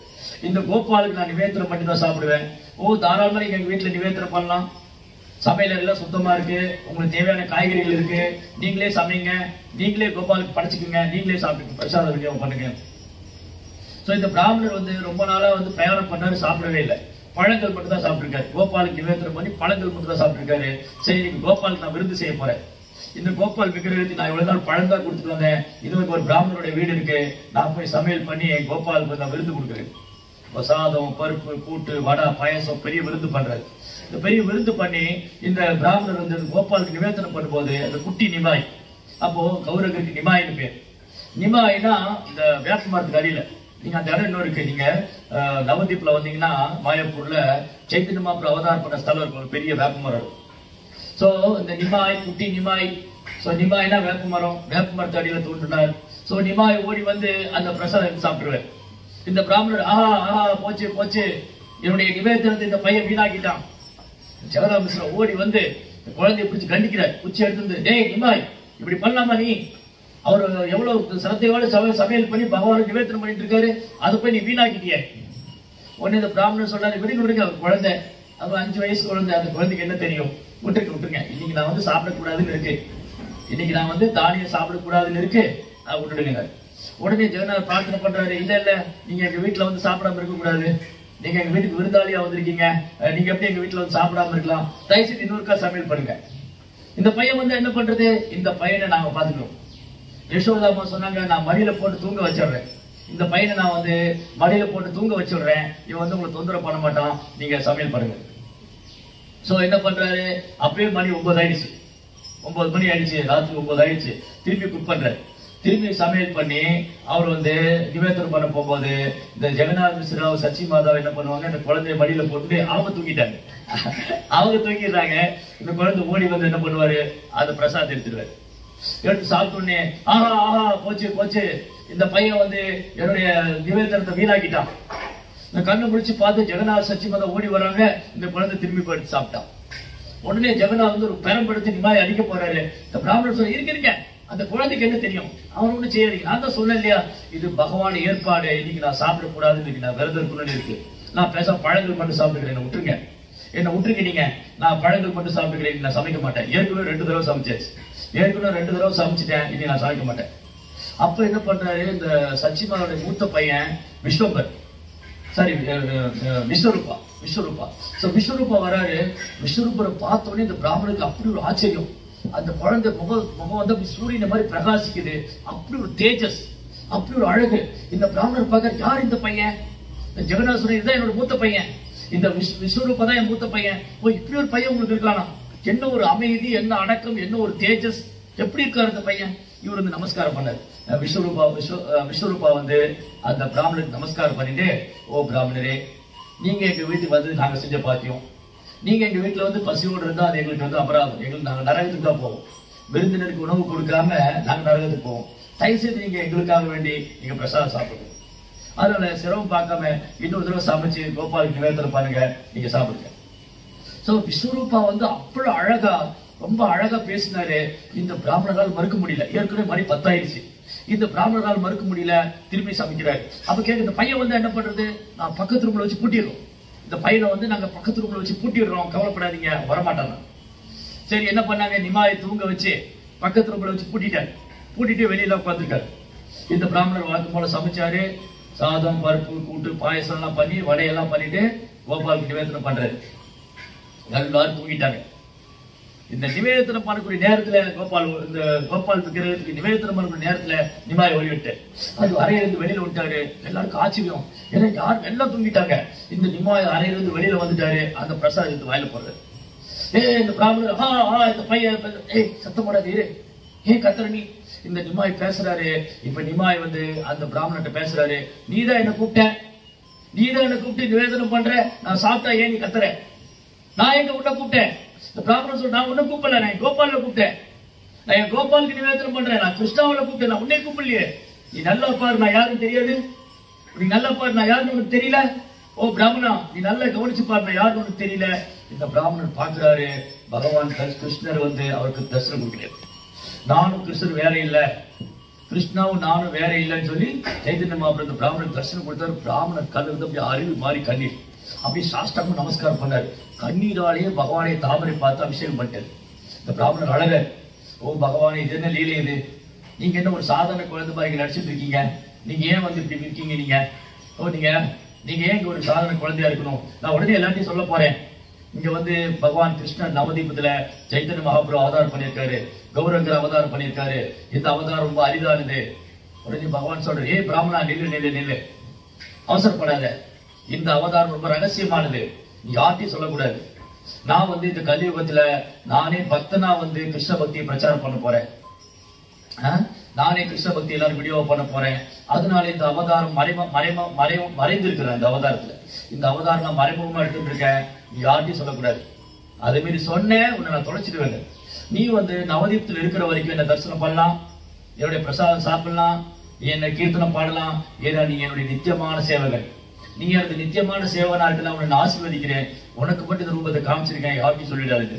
இந்த கோபாலுக்கு நான் நிவேதனம் பண்ணி தான் சாப்பிடுவேன். தாராளமா நீங்க எங்க வீட்டுல நிவேதனம் பண்ணலாம், சமையல் எல்லாம் சுத்தமா இருக்கு, உங்களுக்கு தேவையான காய்கறிகள் இருக்கு, நீங்களே சமைங்க, நீங்களே கோபாலுக்கு படைச்சுக்குங்க, நீங்களே சாப்பிட்டு பிரசாத விநியோகம் பண்ணுங்க. இந்த பிராமணர் ரொம்ப நாளா பிரயாணம் பண்ணாரு, சாப்பிடவே இல்லை. பழங்கள் மட்டும் தான் சாப்பிட்டுருக்காரு. கோபாலுக்கு நிவேதனம் பண்ணி பழங்கள் மட்டும் தான் சாப்பிட்டுருக்காரு. சரி, இன்னைக்கு கோபாலுக்கு நான் விருந்து செய்ய போறேன். இந்த கோபால் விக்கிரகத்துக்கு நான் இவ்வளவு நாள் பழம் தான் கொடுத்துட்டு வந்தேன். இது ஒரு பிராமணருடைய வீடு இருக்கு, நான் போய் சமையல் பண்ணி என் கோபாலுக்கு நான் விருந்து கொடுக்குறேன். சாதம், பருப்பு, கூட்டு, வடை, பாயசம், பெரிய விருந்து பண்றாரு. இந்த பெரிய விருந்து பண்ணி இந்த பிராமணர் கோபாலுக்கு நிவேதனம் பண்ணும்போது அந்த குட்டி நிமாய், அப்போ கௌரவருக்கு நிமாயின்னு பேர். நிமாய்னா இந்த வேப்ப மரத்துக்கு அடியில, நீங்க அந்த இடம் இன்னும் இருக்கு. நீங்க நவதீப்ல வந்தீங்கன்னா மாயப்பூர்ல சைத்தன்ய மகாபிரபு அவதாரம் பண்ண ஸ்தலம் இருக்கும், ஒரு பெரிய வேப்ப மரம். சோ இந்த நிமாய், குட்டி நிமாய். நிமாய்னா வேப்ப மரம், வேப்ப மரத்து அடியில தோன்றினார். நிமாய் ஓடி அந்த பிரசாதம் சாப்பிடுவார். இந்த பிராமணர் போச்சு போச்சு, என்னுடைய நிவேதனத்தை இந்த பையன் வீணாக்கிட்டான். ஜெகநாத மிஸ்ரா ஓடி குழந்தைய பிடிச்சு கண்டிக்கிறார். குச்சி எடுத்து, டேய் நிமாய், இப்படி பண்ணலாமா நீ? அவர் எவ்வளவு சிரத்தையோட சமையல் பண்ணி பகவானுக்கு நிவேதனம் பண்ணிட்டு இருக்காரு, அதை போய் நீ வீணாக்கிட்டிய. உடனே இந்த பிராமணர் சொல்றாரு, விடுங்க, அவர் குழந்தை, அவர் 5 வயசு குழந்தை, அந்த குழந்தைக்கு என்ன தெரியும், விட்டுருங்க. இன்னைக்கு நான் சாப்பிடக்கூடாதுன்னு இருக்கு, இன்னைக்கு நான் தானியம் சாப்பிடக்கூடாதுன்னு இருக்கு, விட்டுடுங்க. உடனே ஜெகநாதர் பிரார்த்தனை பண்றாரு, இல்ல நீங்க எங்க வீட்டுல சாப்பிடாம இருக்க கூடாது, நீங்க எங்க வீட்டுக்கு விருந்தாளியா வந்திருக்கீங்க, நீங்க எப்படி எங்க வீட்டுல சாப்பிடாம இருக்கலாம், தயவுசெய்து இன்னொருக்கா சமையல் பண்ணுங்க. இந்த பையன் என்ன பண்றது, இந்த பையனை நாங்க பாத்துக்கிறோம். யசோதாமா சொன்னாங்க, நான் மடியில போட்டு தூங்க வச்சிடுறேன், இந்த பையனை நான் மடியில போட்டு தூங்க வச்சிடுறேன், இவன் உங்களை தொந்தரவு பண்ண மாட்டான், நீங்க சமையல் பண்ணுங்க. என்ன பண்றாரு, அப்பயே மணி 9 ஆயிடுச்சு, 9 மணி ஆயிடுச்சு, ராத்திரி 9 ஆயிடுச்சு. திருப்பி குக் பண்றாரு. திரும்பி சமையல் பண்ணி அவர் நிவேதனம் பண்ண போகும்போது இந்த ஜெகநாத மிஸ்ரா, சச்சி மாதாவை என்ன பண்ணுவாங்க, இந்த குழந்தைய மடியில போட்டு அவங்க தூக்கிட்டாங்க. அவங்க தூக்கிடுறாங்க. இந்த குழந்தை ஓடி என்ன பண்ணுவாரு, அந்த பிரசாதம் எடுத்துடுவாரு. எடுத்து சாப்பிட்ட உடனே போச்சு போச்சு, இந்த பையன் என்னுடைய நிவேதனத்தை வீணாக்கிட்டான். இந்த கண்ணு முடிச்சு பார்த்து ஜெகநாத சச்சி மாதா ஓடி வராங்க. இந்த குழந்தை திரும்பி போயிட்டு சாப்பிட்டான். உடனே ஜெகநாத் ஒரு பெரம்படுத்தி நிமாய் அடிக்க போறாரு. இந்த பிராமணர் சொல்ல, இருக்க அந்த குழந்தைக்கு என்ன தெரியும், அவன் ஒண்ணு செய்யாதீங்க. நான் தான் சொன்னேன் இல்லையா, இது பகவான் ஏற்பாடு. இன்னைக்கு நான் சாப்பிடக்கூடாது, இன்னைக்கு நான் விரதம் இருக்கணும்னு இருக்கு. நான் பேச பழங்கள் மட்டும் சாப்பிட்டுக்கிறேன், என்ன விட்டுருங்க, என்ன விட்டுருங்க. நீங்க நான் பழங்கள் மட்டும் சாப்பிட்டுக்கிறேன், நான் சமைக்க மாட்டேன். ஏற்கனவே 2 தடவை சமைச்சாச்சு, ஏற்கனவே 2 தடவை சமைச்சிட்டேன், இனி நான் சமைக்க மாட்டேன். அப்ப என்ன பண்றாரு, இந்த சச்சிமாவோட மூத்த பையன் விஸ்வம்பர், சாரி விஸ்வரூபா, விஸ்வரூபா வராரு. விஸ்வரூபரை பார்த்த உடனே இந்த பிராமணருக்கு அப்படி ஒரு ஆச்சரியம். அந்த குழந்தை முகம் வந்து அப்படி சூரியனை மாதிரி பிரகாசிக்குது, அப்படி ஒரு தேஜஸ், அப்படி ஒரு அழகு. இந்த பிராமணர் பார்க்க, யார் இந்த பையன்? ஜெகநாதன் இதுதான் என்னோட மூத்த பையன், இந்த விஸ்வரூபா தான் என் மூத்த பையன். ஓ, இப்படி ஒரு பையன் உங்களுக்கு இருக்கானா? என்ன ஒரு அமைதி, என்ன அடக்கம், என்ன ஒரு தேஜஸ், எப்படி இருக்காரு இந்த பையன்? இவர் வந்து நமஸ்காரம் பண்ணார். விஸ்வரூபா வந்து அந்த பிராமணருக்கு நமஸ்காரம் பண்ணிட்டு, ஓ பிராமணரே, நீங்க எங்க வீட்டுக்கு வந்து நாங்க செஞ்ச பாக்கியம். நீங்க எங்க வீட்டுல வந்து பசியோடு இருந்தா அது எங்களுக்கு வந்து அபராதம். எங்களுக்கு நாங்க நரகத்துக்கு தான் போவோம். விருந்தினருக்கு உணவு கொடுக்காம நாங்க நரகத்துக்கு போவோம். தயவு செய்து நீங்க எங்களுக்காக வேண்டி நீங்க பிரசாதம் சாப்பிடுங்க. அதனால சிரமம் பார்க்காம இன்னொரு தடவை சமைச்சு கோபாலுக்கு நிவேதனம் பண்ணுங்க, நீங்க சாப்பிடுங்க. சோ விஸ்வரூபா வந்து அவ்வளவு அழகா, ரொம்ப அழகா பேசினாரு. இந்த பிராமணரால் மறுக்க முடியல. ஏற்கனவே மணி 10 ஆயிடுச்சு. இந்த பிராமணரால் மறுக்க முடியல. திரும்பி சமைக்கிறாரு. அப்ப கேட்க, இந்த பையன் வந்து என்ன பண்றது? நான் பக்கத்து ரூம்ல வச்சு பூட்டிடுறோம். இந்த பையனை வந்து நாங்க பக்கத்து ரூம்ல வச்சு பூட்டிடுறோம், கவலைப்படாதீங்க, வரமாட்டாங்க. சரி, என்ன பண்ணாங்க, நிமாயை தூங்க வச்சு பக்கத்து ரூம்ல வச்சு பூட்டிட்டு வெளியில உட்காந்துருக்காரு. இந்த பிராமணர் வழக்கம் போல சமைச்சாரு. சாதம், பருப்பு, கூட்டு, பாயசம் எல்லாம் பண்ணி வடையெல்லாம் பண்ணிட்டு கோபாலுக்கு நிவேதனம் பண்றாரு. எல்லாரும் தூங்கிட்டாங்க. இந்த நிவேதனம் பண்ணக்கூடிய நேரத்துல கோபால் விக்கிரகத்துக்கு நிவேதனம் பண்ணக்கூடிய நேரத்துல நிமாயை வெளியிட்டு அது அறையிலிருந்து வெளியில விட்டாரு. எல்லாருக்கும் ஆச்சரியம். ஏன்னா யாரும் எல்லாம் தூங்கிட்டாங்க. இந்த நிமாய் அறையிலிருந்து வெளியில வந்துட்டாரு. அந்த பிரசாத் எடுத்து வாயில போடுறாரு. இந்த பிராமணர், இந்த பையன், சத்தம் போடாது, ஏன் கத்துற நீ? இந்த நிமாய் பேசுறாரு. இப்ப நிமாய் வந்து அந்த பிராமணர்கிட்ட பேசுறாரு, நீதான் என்ன கூப்பிட்டு நிவேதனம் பண்ற, நான் சாப்பிட்டா ஏன் நீ கத்துற? நான் எங்க உன்ன கூப்பிட்டேன்? இந்த பிராமணன் சொல்ற, நான் உன்ன கூப்பிடல, நான் கோபால கூப்பிட்டேன். நான் என் கோபாலுக்கு நிவேதனம் பண்றேன், நான் கிருஷ்ணாவில கூப்பிட்டேன், நான் உன்னை கூப்பிடலையே. நீ நல்லா பாரு, நான் யாரும் தெரியாது. நீ நல்லா பாரு, நான் யாருன்னு உனக்கு தெரியல. ஓ பிராமணா, நீ நல்லா கவனிச்சு பாரு, நான் யாருன்னு உனக்கு தெரியல. இந்த பிராமணன் பாக்குறாரு, பகவான் கிருஷ்ணர் வந்து அவருக்கு தரிசனம் கொடுக்கிறார். நானும் கிருஷ்ணர் வேற இல்ல, கிருஷ்ணாவும் நானும் வேற இல்லைன்னு சொல்லி சைதன்ய மகாபிரபு இந்த பிராமணன் தரிசனம் கொடுத்தாரு. பிராமணர் கல் வந்து அப்படி அருவி மாறி கண்ணீர், அப்படி சாஷ்டாங்க நமஸ்காரம் பண்ணாரு. கண்ணீராலேயே பகவானை தாமரை பார்த்து அபிஷேகம் பண்ணிட்டாரு. இந்த பிராமணர் அழக, ஓ பகவானே, இது என்ன லீலை இது? நீங்க என்ன ஒரு சாதாரண குழந்தை மாதிரி நடிச்சிட்டு இருக்கீங்க? நீங்க ஏன் வந்து இப்படி இருக்கீங்க? நீங்க ஏன் இங்க ஒரு சாதாரண குழந்தையா இருக்கணும்? நான் உடனே எல்லாத்தையும் சொல்ல போறேன். இங்க வந்து பகவான் கிருஷ்ணர் நவதீபத்துல சைத்தன்ய மகாபிரபு அவதாரம் பண்ணியிருக்காரு, கௌரங்கர் அவதாரம் பண்ணியிருக்காரு. இந்த அவதாரம் ரொம்ப அரிதானது. உடனே பகவான் சொல்றாரு, ஏ பிராமணா, நில்லு, அவசரப்படாத. இந்த அவதாரம் ரொம்ப ரகசியமானது, நீ யார்ட்டையும் சொல்லக்கூடாது. நான் வந்து இந்த கலியுகத்துல நானே பக்தனா வந்து கிருஷ்ண பக்தியை பிரச்சாரம் பண்ண போறேன். நானே கிருஷ்ண பக்தி எல்லாரும் வீடியோ பண்ண போறேன். அதனால இந்த அவதாரம் மறைந்திருக்கிறேன். இந்த அவதாரத்துல இந்த அவதாரம் நான் மறைமுகமா எடுத்துட்டு இருக்கேன், நீ யார்ட்டையும் சொல்லக்கூடாது. அதே மாதிரி சொன்னேன், உன்னை நான் தொலைச்சிடுவேன். நீ வந்து நவதீபத்தில் இருக்கிற வரைக்கும் என்ன தரிசனம் பண்ணலாம், என்னுடைய பிரசாதம் சாப்பிடலாம், என்னை கீர்த்தனம் பாடலாம். ஏன்னா நீ என்னுடைய நித்தியமான சேவகன். நீ எனக்கு நித்தியமான சேவகனா இருக்கலாம், உன்னை ஆசீர்வதிக்கிறேன். உனக்கு மட்டும் இந்த ரூபத்தை காமிச்சிருக்கேன், யார்ட்டையும் சொல்லிடாது.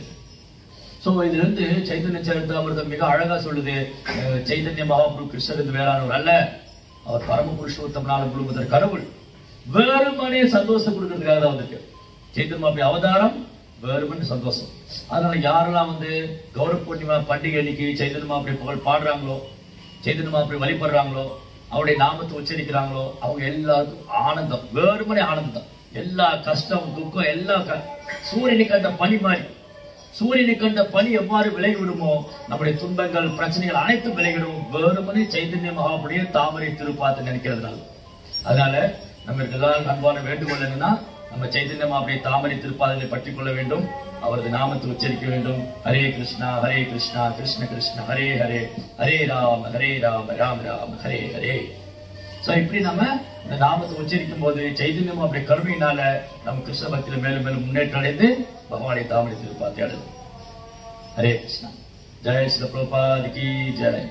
சோ இதுல இருந்து சைதன்ய சரிதாமிர்தம் மிக அழகா சொல்லுது, சைதன்ய மகாபிரபு கிருஷ்ணர் வேளாண் அல்ல, அவர் பரம புருஷோத்தமனால முழுவதற்கு கடவுள். வேறுமனே சந்தோஷம் கொடுக்கறதுக்காக தான் வந்திருக்கு. சைதன்ய மகாபிரபு அவதாரம் வேறுமனே சந்தோஷம். அதனால யாரெல்லாம் வந்து கௌரவ பூர்ணிமா பண்டிகை அன்னைக்கு சைதன்ய மகாபிரபு புகழ் பாடுறாங்களோ, சைதன்ய மகாபிரபு வழிபடுறாங்களோ, அவருடைய நாமத்தை உச்சரிக்கிறாங்களோ, அவங்க எல்லாருக்கும் ஆனந்தம், வேறுமனே ஆனந்தம். எல்லா கஷ்டம் துக்கம் எல்லாம் சூரியனுக்கு கண்ட பனி மாதிரி, சூரியனுக்கு கண்ட பனி எவ்வாறு விலகிவிடுமோ நம்முடைய துன்பங்கள் பிரச்சனைகள் அனைத்தும் விலகிடும். வேறுமனே சைதன்ய மகாபுடைய தாமரை திருப்பாத்து நினைக்கிறதுனால. அதனால நம்ம எல்லாரும் அன்பான வேண்டுகோள் என்னன்னா, நம்ம சைதன்ய மகாபுடைய தாமரை திருப்பாதங்களை பற்றி கொள்ள வேண்டும், அவரது நாமத்தை உச்சரிக்க வேண்டும். ஹரே கிருஷ்ணா கிருஷ்ண கிருஷ்ண ஹரே ஹரே, ஹரே ராம ராம ராம ஹரே ஹரே. சோ இப்படி நம்ம இந்த நாமத்தை உச்சரிக்கும் போது சைதன்யம் அப்படி கருணையினால நம்ம கிருஷ்ண பக்தியில மேலும் மேலும் முன்னேற்றம் அடைந்து பகவானை தாமரை திருப்பாத்தை அடையும். ஹரே கிருஷ்ணா. ஜெய் ஸ்ரீல பிரபுபாத் கி ஜெய்.